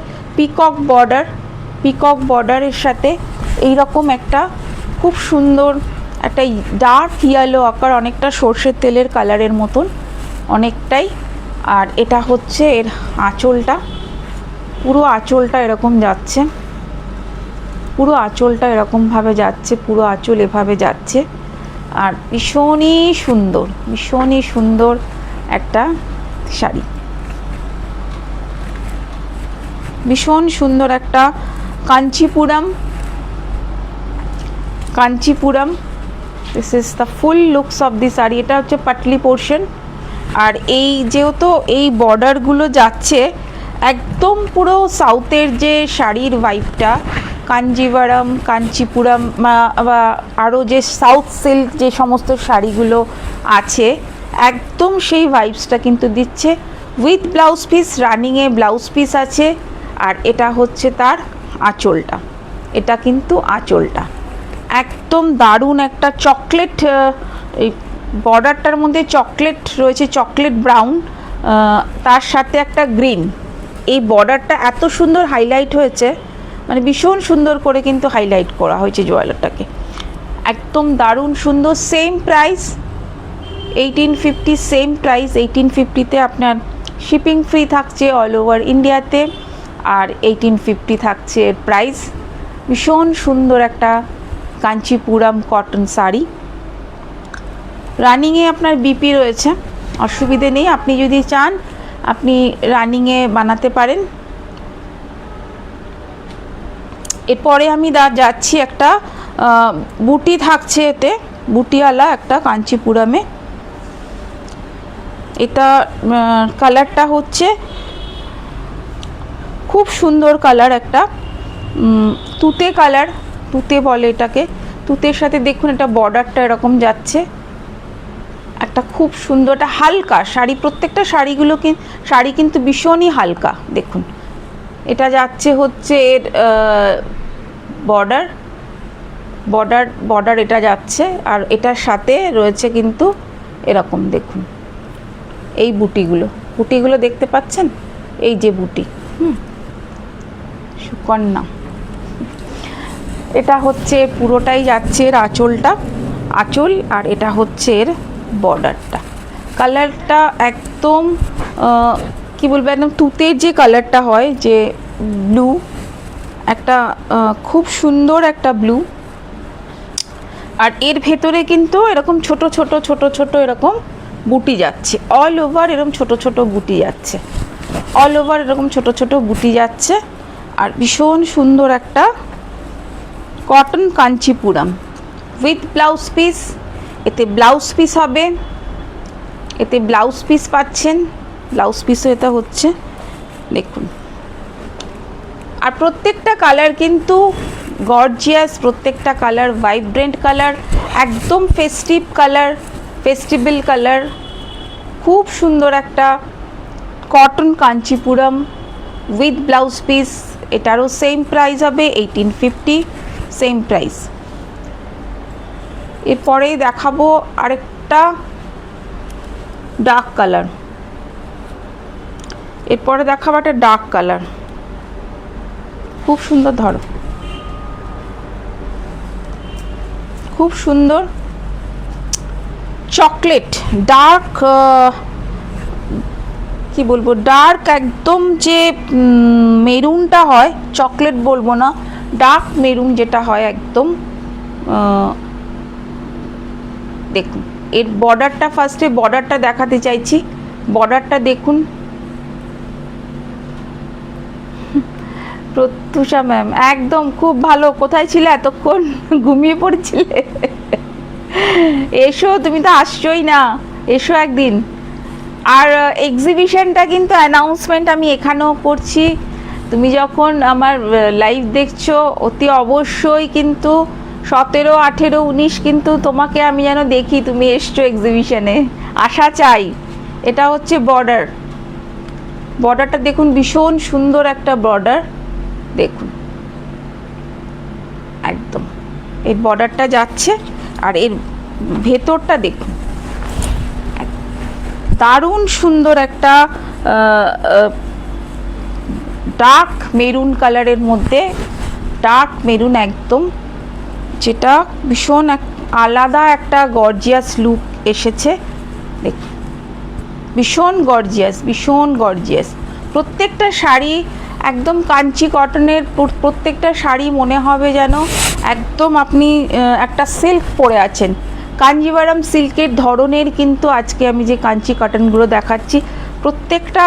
পিকক বর্ডারের সাথে এইরকম একটা খুব সুন্দর একটা ডার্ক ইয়েলো আকার, অনেকটা সর্ষের তেলের কালারের মতন অনেকটাই। আর এটা হচ্ছে এর আঁচলটা, পুরো আঁচলটা এরকম যাচ্ছে, পুরো আঁচল এভাবে যাচ্ছে, আর ভীষণই সুন্দর একটা শাড়ি, ভীষণ সুন্দর একটা Kanchipuram. This is the full looks of the sari. এটা হচ্ছে পাটলি পোর্শন, আর এই যেহেতু এই বর্ডারগুলো যাচ্ছে একদম পুরো সাউথের যে শাড়ির ভাইবটা, কাঞ্চিপুরম বা আরও যে সাউথ সিল্ক যে সমস্ত শাড়িগুলো আছে একদম সেই ভাইবসটা কিন্তু দিচ্ছে, উইথ ব্লাউজ পিস, রানিংয়ে ব্লাউজ পিস আছে। আর এটা হচ্ছে তার আঁচলটা, এটা কিন্তু আঁচলটা একদম দারুণ একটা চকলেট, এই বর্ডারটার মধ্যে চকলেট রয়েছে, চকলেট ব্রাউন, তার সাথে একটা গ্রিন। এই বর্ডারটা এত সুন্দর হাইলাইট হয়েছে, মানে ভীষণ সুন্দর করে কিন্তু হাইলাইট করা হয়েছে জুয়েলারটাকে, একদম দারুণ সুন্দর। সেম প্রাইস 1850, সেম প্রাইস 1850-তে আপনার শিপিং ফ্রি থাকছে অল ওভার ইন্ডিয়াতে, আর 1850 থাকছে এর প্রাইস। ভীষণ সুন্দর একটা কাঞ্চিপুরম কটন শাড়ি। রানিংয়ে আপনার বিপি রয়েছে, অসুবিধে নেই, আপনি যদি চান আপনি রানিংয়ে বানাতে পারেন। এরপরে আমি যাচ্ছি একটা বুটি থাকছে, এতে বুটিওয়ালা একটা কাঞ্চিপুরমে। এটা কালারটা হচ্ছে খুব সুন্দর কালার, একটা তুতে কালার, তুতে বলে এটাকে। তুতের সাথে দেখুন এটা বর্ডারটা এরকম যাচ্ছে, একটা খুব সুন্দর, একটা হালকা শাড়ি, প্রত্যেকটা শাড়ি কিন্তু ভীষণই হালকা। দেখুন এটা যাচ্ছে হচ্ছে এর বর্ডার এটা যাচ্ছে, আর এটার সাথে রয়েছে কিন্তু এরকম দেখুন এই বুটিগুলো দেখতে পাচ্ছেন, এই যে বুটি, সুকন্যা। এটা হচ্ছে পুরোটাই যাচ্ছে এর আঁচল, আর এটা হচ্ছে এর বর্ডারটা। কালারটা একদম কি বলবো, একদম তুতের যে কালারটা হয়, যে ব্লু, একটা খুব সুন্দর একটা ব্লু। আর এর ভেতরে কিন্তু এরকম ছোট ছোট এরকম বুটি যাচ্ছে, অল ওভার এরকম ছোট ছোট বুটি যাচ্ছে, অল ওভার এরকম ছোট ছোট বুটি যাচ্ছে। আর ভীষণ সুন্দর একটা cotton Kanchipuram with blouse piece. এতে ব্লাউজ পিস হবে, এতে ব্লাউজ পিস পাচ্ছেন, ব্লাউজ পিসও এটা হচ্ছে দেখুন। আর প্রত্যেকটা কালার কিন্তু গর্জিয়াস, প্রত্যেকটা কালার ভাইব্রেন্ট কালার, একদম ফেস্টিভ্যাল কালার। খুব সুন্দর একটা cotton Kanchipuram with blouse piece. এটারও সেম প্রাইস হবে 1850, সেম প্রাইস। এরপরেই দেখাবো আরেকটা ডার্ক কালার, এরপরে দেখাবো একটা ডার্ক কালার, খুব সুন্দর, ধরো খুব সুন্দর চকলেট, ডার্ক কি বলবো, ডার্ক একদম যে মেরুনটা হয়, চকলেট বলবো না, ডার্ক মেরুন যেটা হয় একদম। দেখুন এর বর্ডারটা, ফার্স্টে বর্ডারটা দেখাতে চাইছি, বর্ডারটা দেখুন। প্রত্যুষা ম্যাম একদম খুব ভালো, কোথায় ছিলে এতক্ষণ, ঘুমিয়ে পড়েছিলে? এসো, তুমি তো আসছোই না, এসো একদিন। আর এক্সিবিশনটা কিন্তু অ্যানাউন্সমেন্ট আমি এখানেও করছি, তুমি যখন আমার লাইভ দেখছো অতি অবশ্যই কিন্তু 17, 18, 19 কিন্তু তোমাকে আমি যেন দেখি তুমি এসছো এক্সিবিশনে, আসা চাই। এটা হচ্ছে বর্ডারটা দেখুন, ভীষণ সুন্দর একটা বর্ডার দেখুন, একদম এই বর্ডারটা যাচ্ছে। আর এর ভেতরটা দেখুন, দারুণ সুন্দর একটা ডার্ক মেরুন কালারের মধ্যে, ডার্ক মেরুন একদম, যেটা ভীষণ আলাদা একটা গর্জিয়াস লুক এসেছে। দেখুন ভীষণ গর্জিয়াস। প্রত্যেকটা শাড়ি একদম কাঞ্চি কটনের, প্রত্যেকটা শাড়ি মনে হবে যেন একদম আপনি একটা সিল্ক পরে আছেন, কাঞ্জিভারাম সিল্কের ধরনের। কিন্তু আজকে আমি যে কাঞ্চি কটনগুলো দেখাচ্ছি প্রত্যেকটা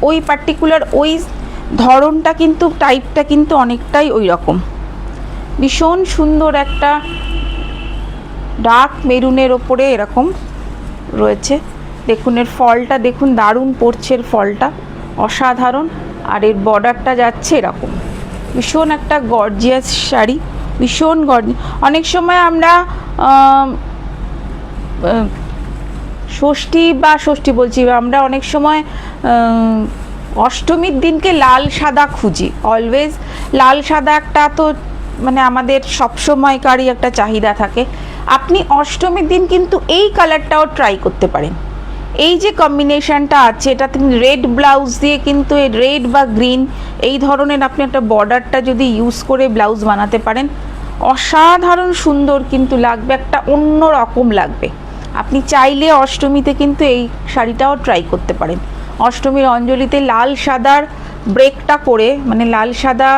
ওই পার্টিকুলার ওই ধরনটা কিন্তু, টাইপটা কিন্তু অনেকটাই ওই রকম। ভীষণ সুন্দর একটা ডার্ক মেরুনের ওপরে এরকম রয়েছে। দেখুন এর ফলটা দেখুন, দারুণ পড়ছে এর ফলটা, অসাধারণ। আর এর বর্ডারটা যাচ্ছে এরকম, ভীষণ একটা গর্জিয়াস শাড়ি, ভীষণ অনেক সময় আমরা ষষ্ঠী বলছি, আমরা অনেক সময় অষ্টমীর দিনকে লাল সাদা খুঁজি, অলওয়েজ লাল সাদা একটা তো মানে আমাদের সবসময়কারই একটা চাহিদা থাকে। আপনি অষ্টমীর দিন কিন্তু এই কালারটাও ট্রাই করতে পারেন। এই যে কম্বিনেশনটা আছে, এটা তুমি রেড ব্লাউজ দিয়ে কিন্তু এই রেড বা গ্রিন এই ধরনের আপনি একটা বর্ডারটা যদি ইউজ করে ব্লাউজ বানাতে পারেন, অসাধারণ সুন্দর কিন্তু লাগবে, একটা অন্য রকম লাগবে। আপনি চাইলে অষ্টমীতে কিন্তু এই শাড়িটাও ট্রাই করতে পারেন। অষ্টমীর অঞ্জলিতে লাল সাদার ব্রেকটা করে, মানে লাল সাদা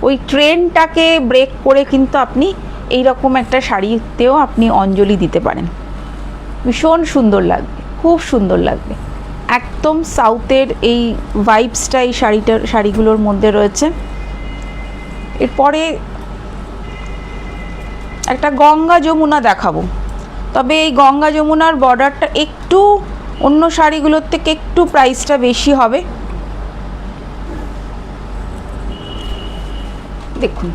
ওই ট্রেন্ডটাকে ব্রেক করে কিন্তু আপনি এই রকম একটা শাড়িতেও আপনি অঞ্জলি দিতে পারেন, ভীষণ সুন্দর লাগবে, খুব সুন্দর লাগবে। একদম সাউথের এই ভাইবসটা এই শাড়িগুলোর মধ্যে রয়েছে। এরপরে একটা গঙ্গা যমুনা দেখাবো, তবে এই গঙ্গা যমুনার বর্ডারটা একটু অন্য শাড়িগুলোর থেকে একটু প্রাইসটা বেশি হবে। দেখুন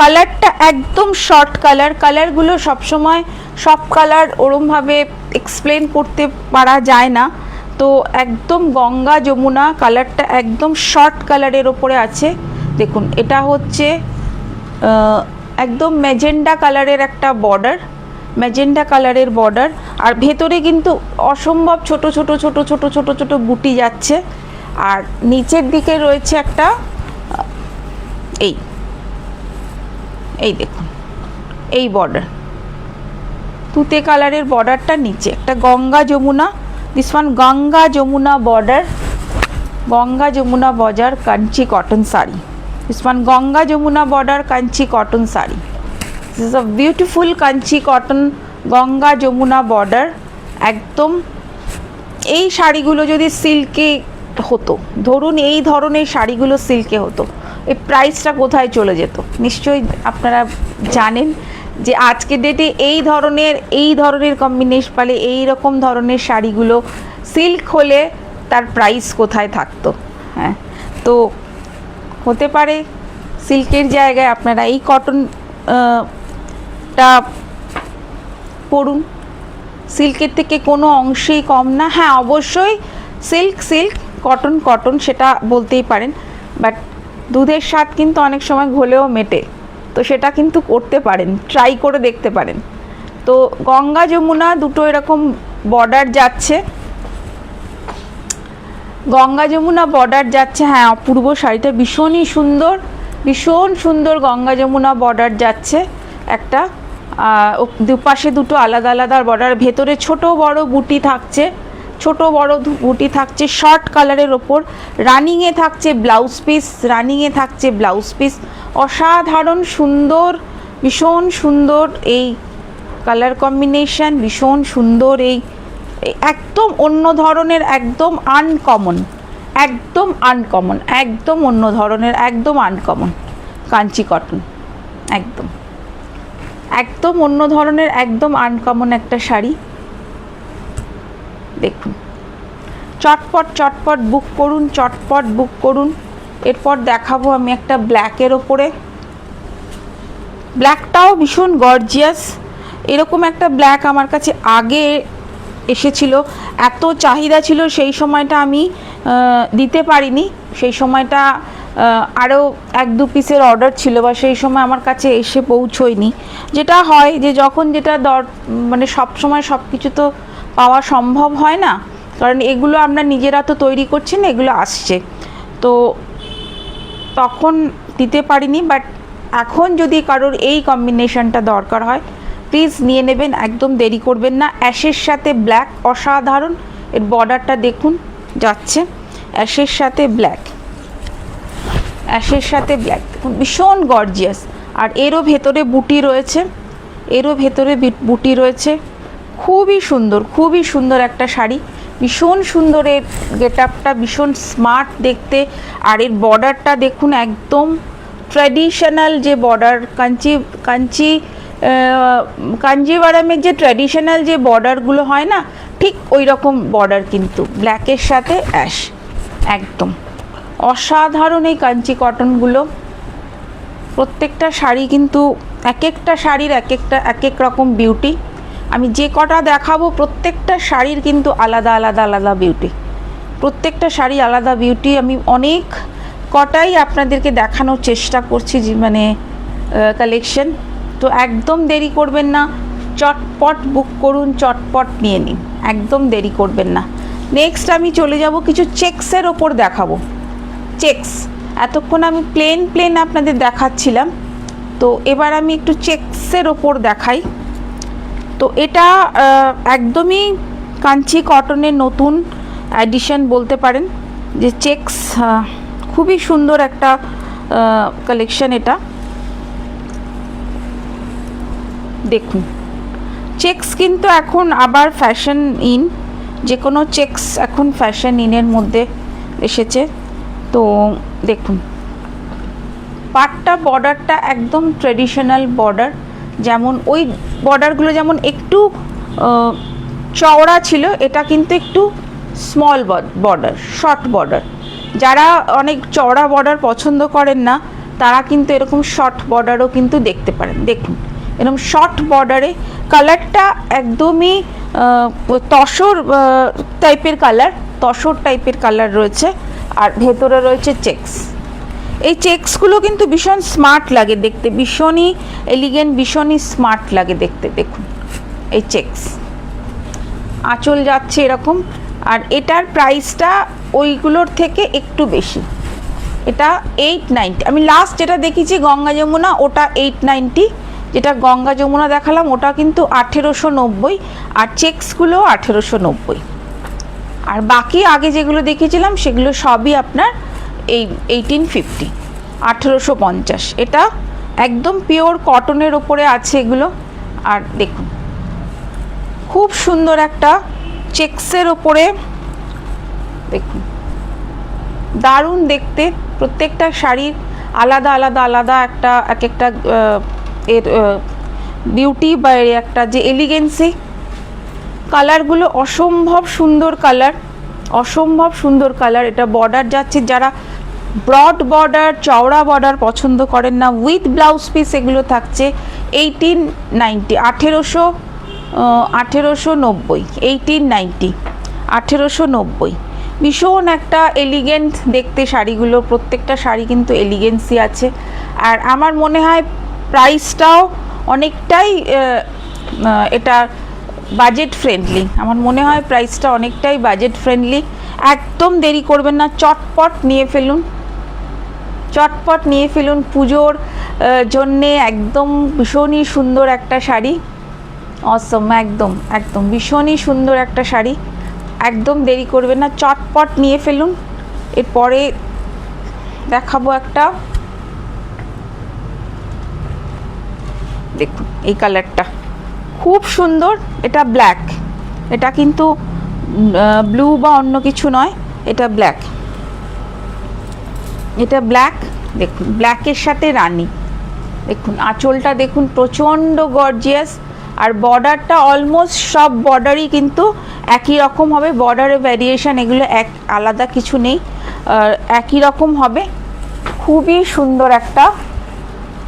কালারটা একদম শর্ট কালারগুলো সবসময় সব কালার ওরমভাবে এক্সপ্লেন করতে পারা যায় না, তো একদম গঙ্গা যমুনা কালারটা একদম শর্ট কালারের ওপরে আছে। দেখুন এটা হচ্ছে একদম ম্যাজেন্ডা কালারের একটা বর্ডার, ম্যাজেন্ডা কালারের বর্ডার, আর ভেতরে কিন্তু অসম্ভব ছোট ছোট ছোট ছোট ছোট ছোট বুটি যাচ্ছে, আর নিচের দিকে রয়েছে একটা এই দেখুন এই বর্ডার, তুতে কালারের বর্ডারটা নিচে একটা Ganga Jamuna, this one Ganga Jamuna border, Ganga Jamuna border Kanchi cotton sari, this one Ganga Jamuna border Kanchi cotton sari, this is a beautiful Kanchi cotton Ganga Jamuna border. একদম এই শাড়িগুলো যদি সিল্কে হতো, ধরুন এই ধরনের শাড়িগুলো সিল্কে হতো, এই প্রাইসটা কোথায় চলে যেত নিশ্চয়ই আপনারা জানেন যে আজকের ডেটে এই ধরনের কম্বিনেশন পালে এই রকম ধরনের শাড়িগুলো সিল্ক হলে তার প্রাইস কোথায় থাকতো। হ্যাঁ, তো হতে পারে সিল্কের জায়গায় আপনারা এই কটনটা পরুন, সিল্কের থেকে কোনো অংশেই কম না। হ্যাঁ অবশ্যই সিল্ক কটন সেটা বলতেই পারেন, বাট দুধের স্বাদ কিন্তু অনেক সময় ঘোলেও মেটে, তো সেটা কিন্তু করতে পারেন, ট্রাই করে দেখতে পারেন। তো গঙ্গা যমুনা দুটো এরকম বর্ডার যাচ্ছে, গঙ্গা যমুনা বর্ডার যাচ্ছে। হ্যাঁ অপূর্ব শাড়িটা ভীষণ সুন্দর গঙ্গা যমুনা বর্ডার যাচ্ছে একটা, দুপাশে দুটো আলাদা আলাদা বর্ডার, ভেতরে ছোট বড় বুটি থাকছে, শর্ট কালারের ওপর, রানিংয়ে থাকছে ব্লাউজ পিস, অসাধারণ সুন্দর, ভীষণ সুন্দর এই কালার কম্বিনেশন, ভীষণ সুন্দর এই একদম অন্য ধরনের, একদম আনকমন অন্য ধরনের, একদম আনকমন কাঞ্চি কটন, একদম অন্য ধরনের, একদম আনকমন একটা শাড়ি। দেখুন চটপট বুক করুন। এরপর দেখাবো আমি একটা ব্ল্যাকের ওপরে, ব্ল্যাকটাও ভীষণ গর্জিয়াস। এরকম একটা ব্ল্যাক আমার কাছে আগে এসেছিল, এত চাহিদা ছিল সেই সময়টা আমি দিতে পারিনি, সেই সময়টা আরও 1-2 পিসের অর্ডার ছিল, বা সেই সময় আমার কাছে এসে পৌঁছয়নি। যেটা হয় যে যখন যেটা মানে সব সময় সব কিছু তো পাওয়া সম্ভব হয় না, কারণ এগুলো আমরা নিজেরা তো তৈরি করছি না, এগুলো আসছে, তো তখন দিতে পারিনি। বাট এখন যদি কারোর এই কম্বিনেশনটা দরকার হয় প্লিজ নিয়ে নেবেন, একদম দেরি করবেন না। অ্যাশের সাথে ব্ল্যাক অসাধারণ, এর বর্ডারটা দেখুন যাচ্ছে অ্যাশের সাথে ব্ল্যাক, দেখুন ভীষণ গর্জিয়াস, আর এরও ভেতরে বুটি রয়েছে, খুবই সুন্দর একটা শাড়ি, ভীষণ সুন্দর এর গেট আপটা, ভীষণ স্মার্ট দেখতে। আর এর বর্ডারটা দেখুন একদম ট্র্যাডিশনাল যে বর্ডার, কাঞ্জিভারামের যে ট্র্যাডিশনাল যে বর্ডারগুলো হয় না, ঠিক ওই রকম বর্ডার, কিন্তু ব্ল্যাকের সাথে অ্যাশ, একদম অসাধারণ এই কাঞ্চি কটনগুলো। প্রত্যেকটা শাড়ি কিন্তু এক একটা শাড়ির এক এক রকম বিউটি। আমি যে কটা দেখাবো প্রত্যেকটা শাড়ির কিন্তু আলাদা বিউটি, প্রত্যেকটা শাড়ি আলাদা বিউটি। আমি অনেক কটাই আপনাদেরকে দেখানোর চেষ্টা করছি, মানে কালেকশন। তো একদম দেরি করবেন না, চটপট বুক করুন, চটপট নিয়ে নিন, একদম দেরি করবেন না। নেক্সট আমি চলে যাব কিছু চেক্সের ওপর দেখাবো। চেক্স এতক্ষণ আমি প্লেন আপনাদের দেখাচ্ছিলাম, তো এবার আমি একটু চেক্সের ওপর দেখাই। তো এটা একদমই কাঞ্চি কটনের নতুন অ্যাডিশন বলতে পারেন, যে চেক্স খুবই সুন্দর একটা কালেকশন। এটা দেখুন চেকস কিন্তু এখন আবার ফ্যাশন ইন, যে কোনো চেকস এখন ফ্যাশন ইনের মধ্যে এসেছে। তো দেখুন পাটটা বর্ডারটা একদম ট্রেডিশনাল বর্ডার, যেমন ওই বর্ডারগুলো যেমন একটু চওড়া ছিল, এটা কিন্তু একটু স্মল বর্ডার, শর্ট বর্ডার। যারা অনেক চওড়া বর্ডার পছন্দ করেন না তারা কিন্তু এরকম শর্ট বর্ডারও কিন্তু দেখতে পারেন। দেখুন এরকম শর্ট বর্ডারে কালারটা একদমই তসর টাইপের কালার, তসর টাইপের কালার রয়েছে, আর ভেতরে রয়েছে চেকস। এই চেকসগুলো কিন্তু ভীষণ স্মার্ট লাগে দেখতে, ভীষণই এলিগেন্ট, ভীষণই স্মার্ট লাগে দেখতে। দেখুন এই চেকস, আঁচল যাচ্ছে এরকম, আর এটার প্রাইসটা ওইগুলোর থেকে একটু বেশি। এটা 890। আমি লাস্ট যেটা দেখেছি গঙ্গা যমুনা, ওটা 890। যেটা গঙ্গা যমুনা দেখালাম ওটা কিন্তু 1890, আর চেকসগুলো 1890। আর বাকি আগে যেগুলো দেখিয়েছিলাম সেগুলো সবই আপনার এই 1850, 1850। এটা একদম পিওর কটনের ওপরে আছে এগুলো। আর দেখুন খুব সুন্দর একটা চেকসের ওপরে, দেখুন দারুণ দেখতে। প্রত্যেকটা শাড়ির আলাদা আলাদা আলাদা একটা এক একটা এর বিউটি বা একটা যে এলিগেন্সি, কালারগুলো অসম্ভব সুন্দর কালার, অসম্ভব সুন্দর কালার। এটা বর্ডার যাচ্ছে, যারা ব্রড বর্ডার চওড়া বর্ডার পছন্দ করেন না, উইথ ব্লাউজ পিস এগুলো থাকছে 1890, 1890, 1890, 1890। ভীষণ একটা এলিগেন্ট দেখতে শাড়িগুলো, প্রত্যেকটা শাড়ি কিন্তু এলিগেন্সি আছে। আর আমার মনে হয় প্রাইসটাও অনেকটাই এটা বাজেট ফ্রেন্ডলি, আমার মনে হয় প্রাইসটা অনেকটাই বাজেট ফ্রেন্ডলি। একদম দেরি করবেন না, চটপট নিয়ে ফেলুন, চটপট নিয়ে ফেলুন। পুজোর জন্যে একদম ভীষণই সুন্দর একটা শাড়ি, অসম, একদম একদম ভীষণই সুন্দর একটা শাড়ি। একদম দেরি করবেন না, চটপট নিয়ে ফেলুন। এরপরে দেখাবো একটা, দেখুন এই কালারটা খুব সুন্দর। এটা ব্ল্যাক, এটা কিন্তু ব্লু বা অন্য কিছু নয়, এটা ব্ল্যাক, এটা ব্ল্যাক। দেখুন ব্ল্যাকের সাথে রানী, দেখুন আঁচলটা দেখুন প্রচণ্ড গর্জিয়াস। আর বর্ডারটা অলমোস্ট সব বর্ডারই কিন্তু একই রকম হবে, বর্ডারে ভ্যারিয়েশন এগুলো এক আলাদা কিছু নেই, একই রকম হবে। খুবই সুন্দর একটা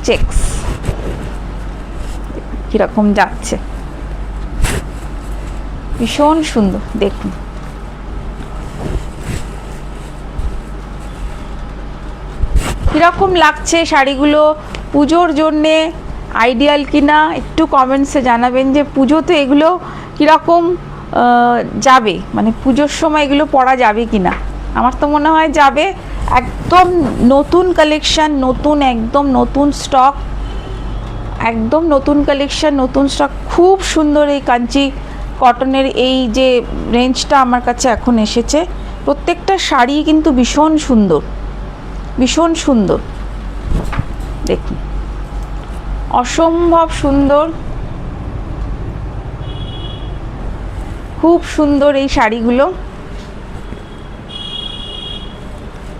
চেকস, কীরকম যাচ্ছে, ভীষণ সুন্দর। দেখুন কীরকম লাগছে শাড়িগুলো, পুজোর জন্যে আইডিয়াল কিনা একটু কমেন্টসে জানাবেন। যে পুজো তো এগুলো কীরকম যাবে, মানে পুজোর সময় এগুলো পরা যাবে কি না। আমার তো মনে হয় যাবে, একদম নতুন কালেকশান, নতুন একদম নতুন স্টক, একদম নতুন কালেকশান, নতুন স্টক। খুব সুন্দর এই কাঞ্চি কটনের এই যে রেঞ্জটা আমার কাছে এখন এসেছে, প্রত্যেকটা শাড়ি কিন্তু ভীষণ সুন্দর, ভীষণ সুন্দর। দেখুন অসম্ভব সুন্দর, খুব সুন্দর এই শাড়িগুলো।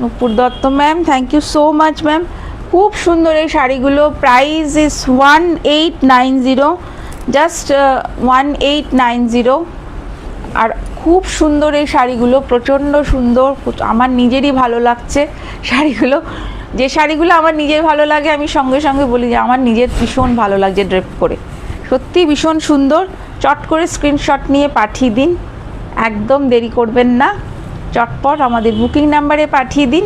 Nupur Dutta ma'am, thank you so much ma'am. খুব সুন্দর এই শাড়িগুলো, প্রাইস ইজ 1890, জাস্ট 1890। আর খুব সুন্দর এই শাড়িগুলো, প্রচণ্ড সুন্দর, আমার নিজেরই ভালো লাগছে শাড়িগুলো। যে শাড়িগুলো আমার নিজের ভালো লাগে আমি সঙ্গে সঙ্গে বলি যে আমার নিজের ভীষণ ভালো লাগছে ড্রেপ করে, সত্যি ভীষণ সুন্দর। চট করে স্ক্রিনশট নিয়ে পাঠিয়ে দিন, একদম দেরি করবেন না, চটপট আমাদের বুকিং নাম্বারে পাঠিয়ে দিন।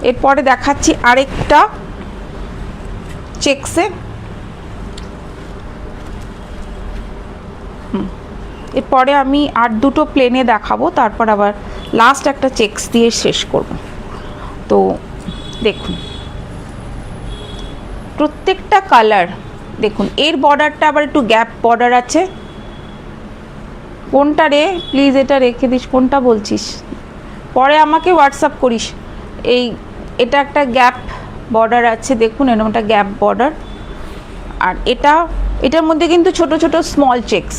এরপরে দেখাচ্ছি আরেকটা চেকসে, এরপরে আমি আর দুটো প্লেনে দেখাবো, তারপর আবার লাস্ট একটা চেকস দিয়ে শেষ করব। তো দেখুন প্রত্যেকটা কালার, দেখুন এর বর্ডারটা আবার একটু গ্যাপ বর্ডার আছে। কোনটা রে, প্লিজ এটা রেখে দিস, কোনটা বলছিস পরে আমাকে হোয়াটসঅ্যাপ করিস। এটা একটা গ্যাপ বর্ডার আছে, দেখুন এরকম একটা গ্যাপ বর্ডার। আর এটার মধ্যে কিন্তু ছোট ছোট স্মল চেকস,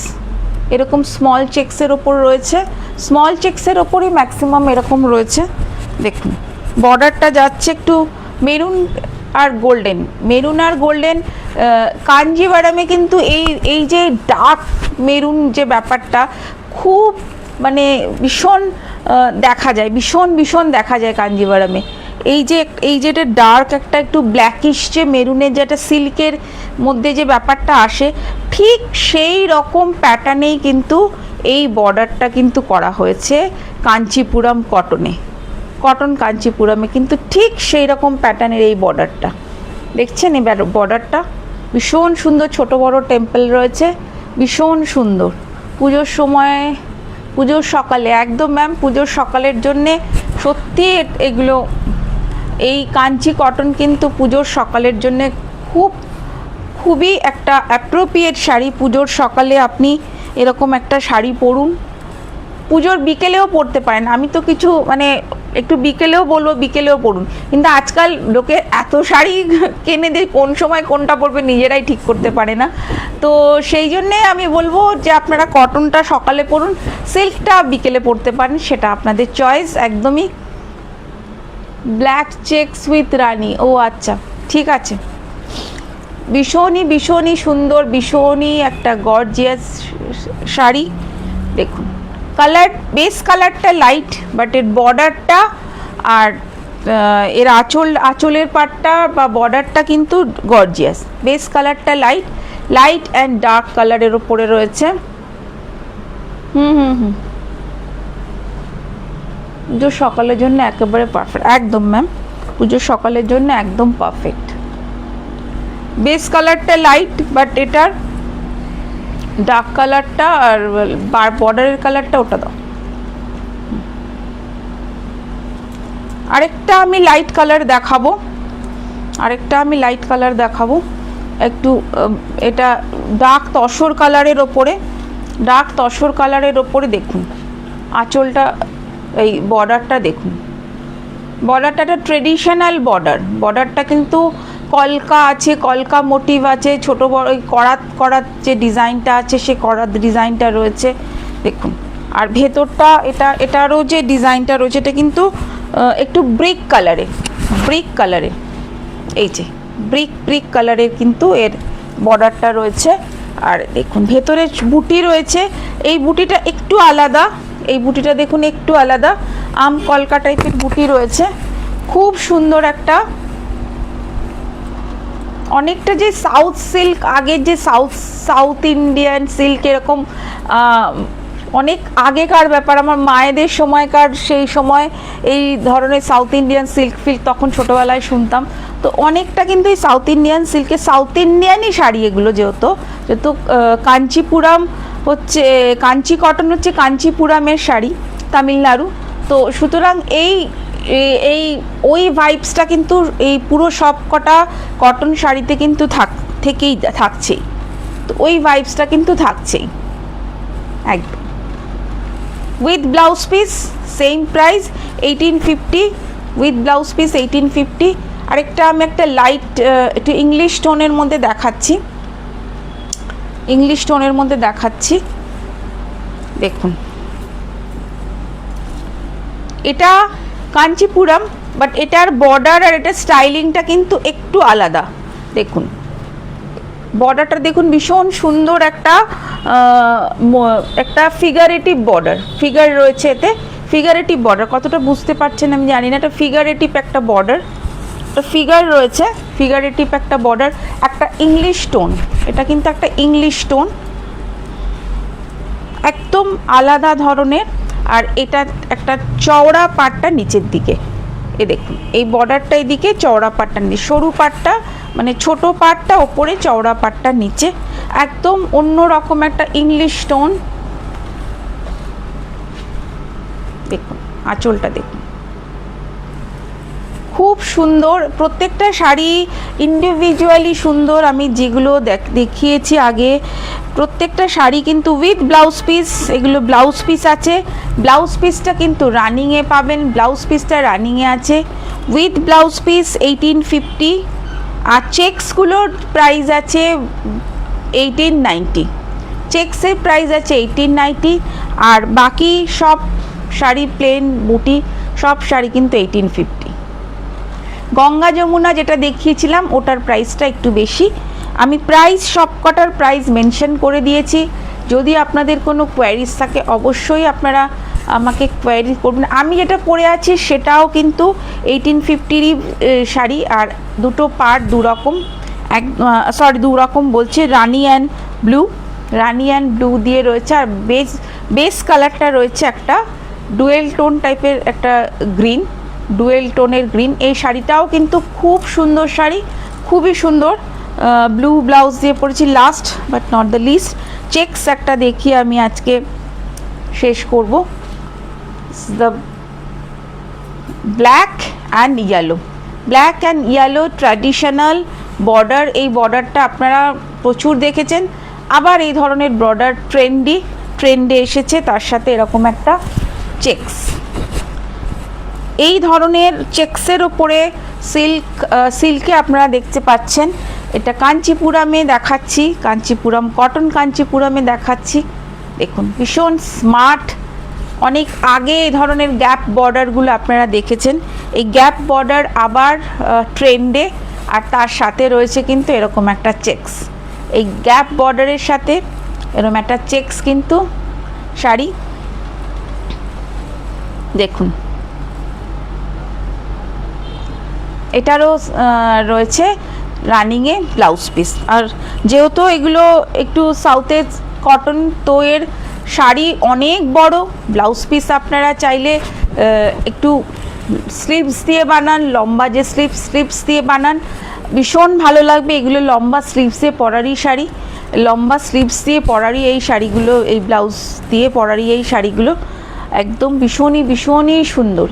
এরকম স্মল চেকসের ওপর রয়েছে, স্মল চেকসের ওপরই ম্যাক্সিমাম এরকম রয়েছে। দেখুন বর্ডারটা যাচ্ছে একটু মেরুন আর গোল্ডেন, মেরুন আর গোল্ডেন। কাঞ্জিভারামে কিন্তু এই যে ডার্ক মেরুন যে ব্যাপারটা খুব মানে ভীষণ দেখা যায়, ভীষণ দেখা যায় কাঞ্জিভারামে। এই যে ডার্ক একটা একটু ব্ল্যাকিশ যে মেরুনের যেটা সিল্কের মধ্যে যে ব্যাপারটা আসে, ঠিক সেই রকম প্যাটার্নেই কিন্তু এই বর্ডারটা কিন্তু করা হয়েছে কাঞ্চিপুরম কটনে, কটন কাঞ্চিপুরমে কিন্তু ঠিক সেই রকম প্যাটার্নের এই বর্ডারটা দেখছেন। এই বর্ডারটা ভীষণ সুন্দর, ছোট বড় টেম্পল রয়েছে, ভীষণ সুন্দর। পুজোর সময়, পুজোর সকালে একদম ম্যাম, পুজোর সকালের জন্যে সত্যি এগুলো, এই কাঞ্চি কটন কিন্তু পুজোর সকালের জন্যে খুবই একটা অ্যাপ্রোপ্রিয়েট শাড়ি। পুজোর সকালে আপনি এরকম একটা শাড়ি পরুন, পুজোর বিকেলেও পরতে পারেন। আমি তো কিছু মানে একটু বিকেলেও বলবো, বিকেলেও পরুন, কিন্তু আজকাল লোকে এত শাড়ি কিনে দিয়ে কোন সময় কোনটা পরবে নিজেরাই ঠিক করতে পারে না। তো সেই জন্যে আমি বলবো যে আপনারা কটনটা সকালে পরুন, সিল্কটা বিকেলে পরতে পারেন, সেটা আপনাদের চয়েস একদমই। ব্ল্যাক চেকস উইথ রানি, ও আচ্ছা ঠিক আছে। ভীষণই সুন্দর, ভীষণই একটা গর্জিয়াস শাড়ি। দেখুন কালার, বেস কালারটা লাইট, বাট এর বর্ডারটা আর এর আঁচলের পাটটা বা বর্ডারটা কিন্তু গর্জিয়াস। বেস কালারটা লাইট অ্যান্ড ডার্ক কালারের ওপরে রয়েছে। পুজোর সকালের জন্য একেবারে পারফেক্ট, একদম ম্যাম, পুজোর সকালের জন্য একদম পারফেক্ট। বেস কালারটা লাইট, বাট এটার ডার্ক কালারটা আর বর্ডারের কালারটা ওটা দাও। আরেকটা আমি লাইট কালার দেখাবো, একটু এটা ডার্ক তসর কালারের ওপরে, দেখুন আঁচলটা, এই বর্ডারটা দেখুন, বর্ডারটা একটা ট্রেডিশনাল বর্ডারটা কিন্তু কলকা আছে, কলকা মোটিভ আছে, ছোট বড় ওই করাত যে ডিজাইনটা আছে সে করাত ডিজাইনটা রয়েছে দেখুন। আর ভেতরটা এটারও যে ডিজাইনটা রয়েছে এটা কিন্তু একটু ব্রিক কালারে, এই যে ব্রিক কালারের কিন্তু এর বর্ডারটা রয়েছে। আর দেখুন ভেতরে বুটি রয়েছে, এই বুটিটা একটু আলাদা, এই বুটিটা দেখুন একটু আলাদা, আম কলকা টাইপের বুটি রয়েছে, খুব সুন্দর একটা, অনেকটা যে সাউথ সিল্ক, আগের যে সাউথ ইন্ডিয়ান সিল্ক এরকম অনেক আগেকার ব্যাপার, আমার মায়েদের সময়কার, সেই সময় এই ধরনের সাউথ ইন্ডিয়ান সিল্ক তখন ছোটোবেলায় শুনতাম। তো অনেকটা কিন্তু এই সাউথ ইন্ডিয়ান সিল্কে, সাউথ ইন্ডিয়ানই শাড়ি এগুলো, যেহেতু কাঞ্চিপুরম হচ্ছে, কাঞ্চি কটন হচ্ছে কাঞ্চিপুরমের শাড়ি, তামিলনাড়ু। তো সুতরাং ওই ভাইবসটা কিন্তু এই পুরো সব কটা কটন শাড়িতে কিন্তু থাকছেই, তো ওই ভাইবসটা কিন্তু থাকছেই একদম। With blouse piece same price 1850, with blouse piece 1850। আরেকটা আমি একটা লাইট একটু ইংলিশ টোনের মধ্যে দেখাচ্ছি, দেখুন এটা কাঞ্চিপুরম, বাট এটার বর্ডার আর এটার স্টাইলিংটা কিন্তু একটু আলাদা। দেখুন বর্ডারটা দেখুন, ভীষণ সুন্দর একটা ফিগারেটিভ ফিগার রয়েছে এতে, ফিগারেটিভ বর্ডার, কতটা বুঝতে পারছেন আমি জানি না, এটা ফিগারেটিভ একটা বর্ডার, একটা ফিগার রয়েছে, ফিগারেটিভ একটা বর্ডার, একটা ইংলিশ টোন, এটা কিন্তু একটা ইংলিশ টোন একদম আলাদা ধরনের। আর এটা একটা চওড়া পাটটা নিচের দিকে, এ দেখুন এই বর্ডারটা এদিকে, চওড়া পাটটা নিচে, সরু পাটটা মানে ছোট পাটটা ওপরে, চওড়া পাটটা নিচে, একদম অন্য রকম একটা ইংলিশ টোন। দেখুন আঁচলটা দেখুন, খুব সুন্দর, প্রত্যেকটা শাড়ি ইন্ডিভিজুয়ালি সুন্দর। আমি যেগুলো দেখিয়েছি আগে, প্রত্যেকটা শাড়ি কিন্তু উইথ ব্লাউজ পিস, এগুলো ব্লাউজ পিস আছে, ব্লাউজ পিসটা কিন্তু রানিংয়ে পাবেন, ব্লাউজ পিসটা রানিংয়ে আছে, উইথ ব্লাউজ পিস 1850, আর চেক্সগুলোর প্রাইস আছে 1890, চেক্সের প্রাইস আছে 1890, আর বাকি সব শাড়ি প্লেন বুটি সব শাড়ি কিন্তু 1850। গঙ্গা যমুনা যেটা দেখিয়েছিলাম ওটার প্রাইসটা একটু বেশি। আমি প্রাইস সব কটার প্রাইস মেনশন করে দিয়েছি। যদি আপনাদের কোনো কোয়ারিজ থাকে অবশ্যই আপনারা আমাকে কোয়ারি করবেন। আমি যেটা পরে আছি সেটাও কিন্তু 1850-ই শাড়ি, আর দুটো পার্ট দুরকম, দুরকম বলছে, রানি অ্যান্ড ব্লু দিয়ে রয়েছে, আর বেস কালারটা রয়েছে একটা ডুয়েল টোন টাইপের একটা গ্রিন, ডুয়েল টোনের গ্রিন। এই শাড়িটাও কিন্তু খুব সুন্দর শাড়ি, খুবই সুন্দর। ব্লু ব্লাউজ দিয়ে পরেছি। Last but not the least checks একটা দেখিয়ে আমি আজকে শেষ করব। The black and yellow traditional border. এই বর্ডারটা আপনারা প্রচুর দেখেছেন, আবার এই ধরনের বর্ডার ট্রেন্ডে এসেছে, তার সাথে এরকম একটা চেক্স। এই ধরনের চেক্সের ওপরে সিল্কে আপনারা দেখতে পাচ্ছেন। এটা কাঞ্চিপুরামে দেখাচ্ছি, কটন কাঞ্চিপুরামে দেখাচ্ছি। দেখুন ভীষণ স্মার্ট। অনেক আগে এই ধরনের গ্যাপ বর্ডারগুলো আপনারা দেখেছেন, এই গ্যাপ বর্ডার আবার ট্রেন্ডে, আর তার সাথে রয়েছে কিন্তু এরকম একটা চেক্স। এই গ্যাপ বর্ডারের সাথে এরকম একটা চেক্স কিন্তু শাড়ি। দেখুন এটারও রয়েছে রানিংয়ে ব্লাউজ পিস। আর যেহেতু এগুলো একটু সাউথের কটন, তো এর শাড়ি অনেক বড়, ব্লাউজ পিস আপনারা চাইলে একটু স্লিভস দিয়ে বানান, লম্বা যে স্লিভস দিয়ে বানান, ভীষণ ভালো লাগবে। এগুলো লম্বা স্লিভসে পরারই শাড়ি, লম্বা স্লিভস দিয়ে পরারই এই শাড়িগুলো, এই ব্লাউজ দিয়ে পরারই এই শাড়িগুলো একদম ভীষণই সুন্দর।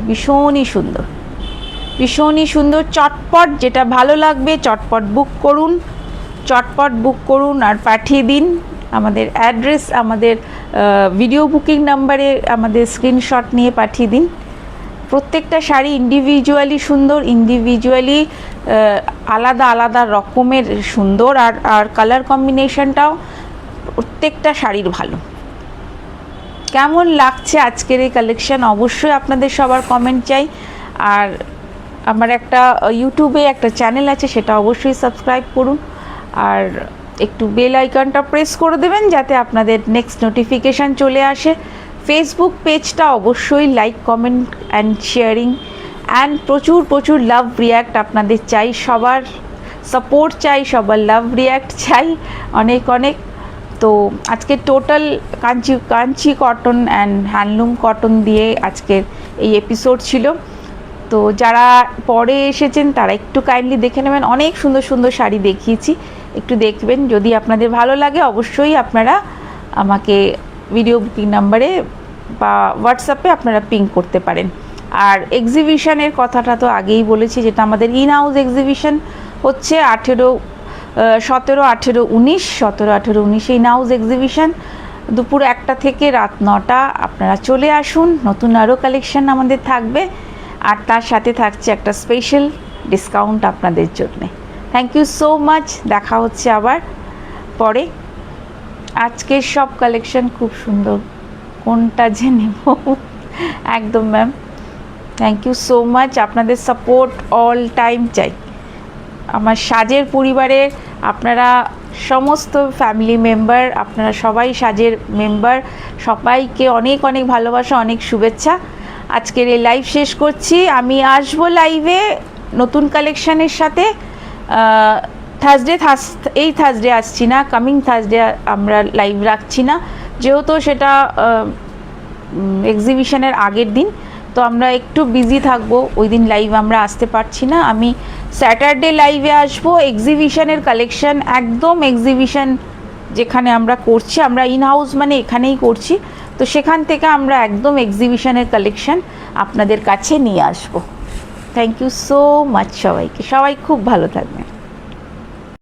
চটপট যেটা ভালো লাগবে চটপট বুক করুন আর পাঠিয়ে দিন। আমাদের অ্যাড্রেস, আমাদের ভিডিও বুকিং নাম্বারে আমাদের স্ক্রিনশট নিয়ে পাঠিয়ে দিন। প্রত্যেকটা শাড়ি ইন্ডিভিজুয়ালি সুন্দর, ইন্ডিভিজুয়ালি আলাদা রকমের সুন্দর, আর কালার কম্বিনেশনটাও প্রত্যেকটা শাড়ির ভালো। কেমন লাগছে আজকের এই কালেকশন অবশ্যই আপনাদের সবার কমেন্ট চাই। আর আমার একটা ইউটিউবে একটা চ্যানেল আছে, সেটা অবশ্যই সাবস্ক্রাইব করুন, আর একটু বেল আইকনটা প্রেস করে দেবেন যাতে আপনাদের নেক্সট নোটিফিকেশান চলে আসে। ফেসবুক পেজটা অবশ্যই like, comment and sharing, and প্রচুর লাভ রিয়্যাক্ট আপনাদের চাই, সবার সাপোর্ট চাই, সবার লাভ রিয়্যাক্ট চাই অনেক। তো আজকে total Kanchi cotton and handloom cotton দিয়ে আজকের এই এপিসোড ছিল। তো যারা পরে এসেছেন তারা একটু কাইন্ডলি দেখে নেবেন, অনেক সুন্দর শাড়ি দেখিয়েছি, একটু দেখবেন। যদি আপনাদের ভালো লাগে অবশ্যই আপনারা আমাকে ভিডিও বুকিং নাম্বারে বা হোয়াটসঅ্যাপে আপনারা পিং করতে পারেন। আর এক্সিবিশনের কথাটা তো আগেই বলেছি, যেটা আমাদের ইন হাউস এক্সিবিশন হচ্ছে 17, 18, 19 ইন হাউস এক্সিবিশন, দুপুর 1টা থেকে রাত 9টা। আপনারা চলে আসুন, নতুন আরও কালেকশন আমাদের থাকবে, আর তার সাথে থাকছে একটা স্পেশাল ডিসকাউন্ট আপনাদের জন্য। থ্যাংক ইউ সো মাচ, দেখা হচ্ছে আবার পরে। আজকের সব কালেকশন খুব সুন্দর, কোনটা যে নেব একদম ma'am. Thank you so much, আপনাদের সাপোর্ট অল টাইম চাই। আমার সাজের পরিবারের আপনারা সমস্ত ফ্যামিলি মেম্বার, আপনারা সবাই সাজের মেম্বার, সবাইকে অনেক ভালোবাসা, অনেক শুভেচ্ছা। আজকের এই লাইভ শেষ করছি। আমি আসবো লাইভে নতুন কালেকশানের সাথে এই থার্সডে আসছি না, কামিং থার্সডে আমরা লাইভ রাখছি না, যেহেতু সেটা এক্সিবিশনের আগের দিন, তো আমরা একটু বিজি থাকবো, ওই দিন লাইভ আমরা আসতে পারছি না। আমি স্যাটারডে লাইভে আসবো। এক্সিবিশনের কালেকশন, একদম এক্সিবিশন যেখানে আমরা করছি, আমরা ইন হাউস মানে এখানেই করছি, তো সেখান থেকে আমরা একদম এক্সিবিশনের কালেকশন আপনাদের কাছে নিয়ে আসবো। থ্যাংক ইউ সো মাচ সবাইকে, সবাই খুব ভালো থাকবেন।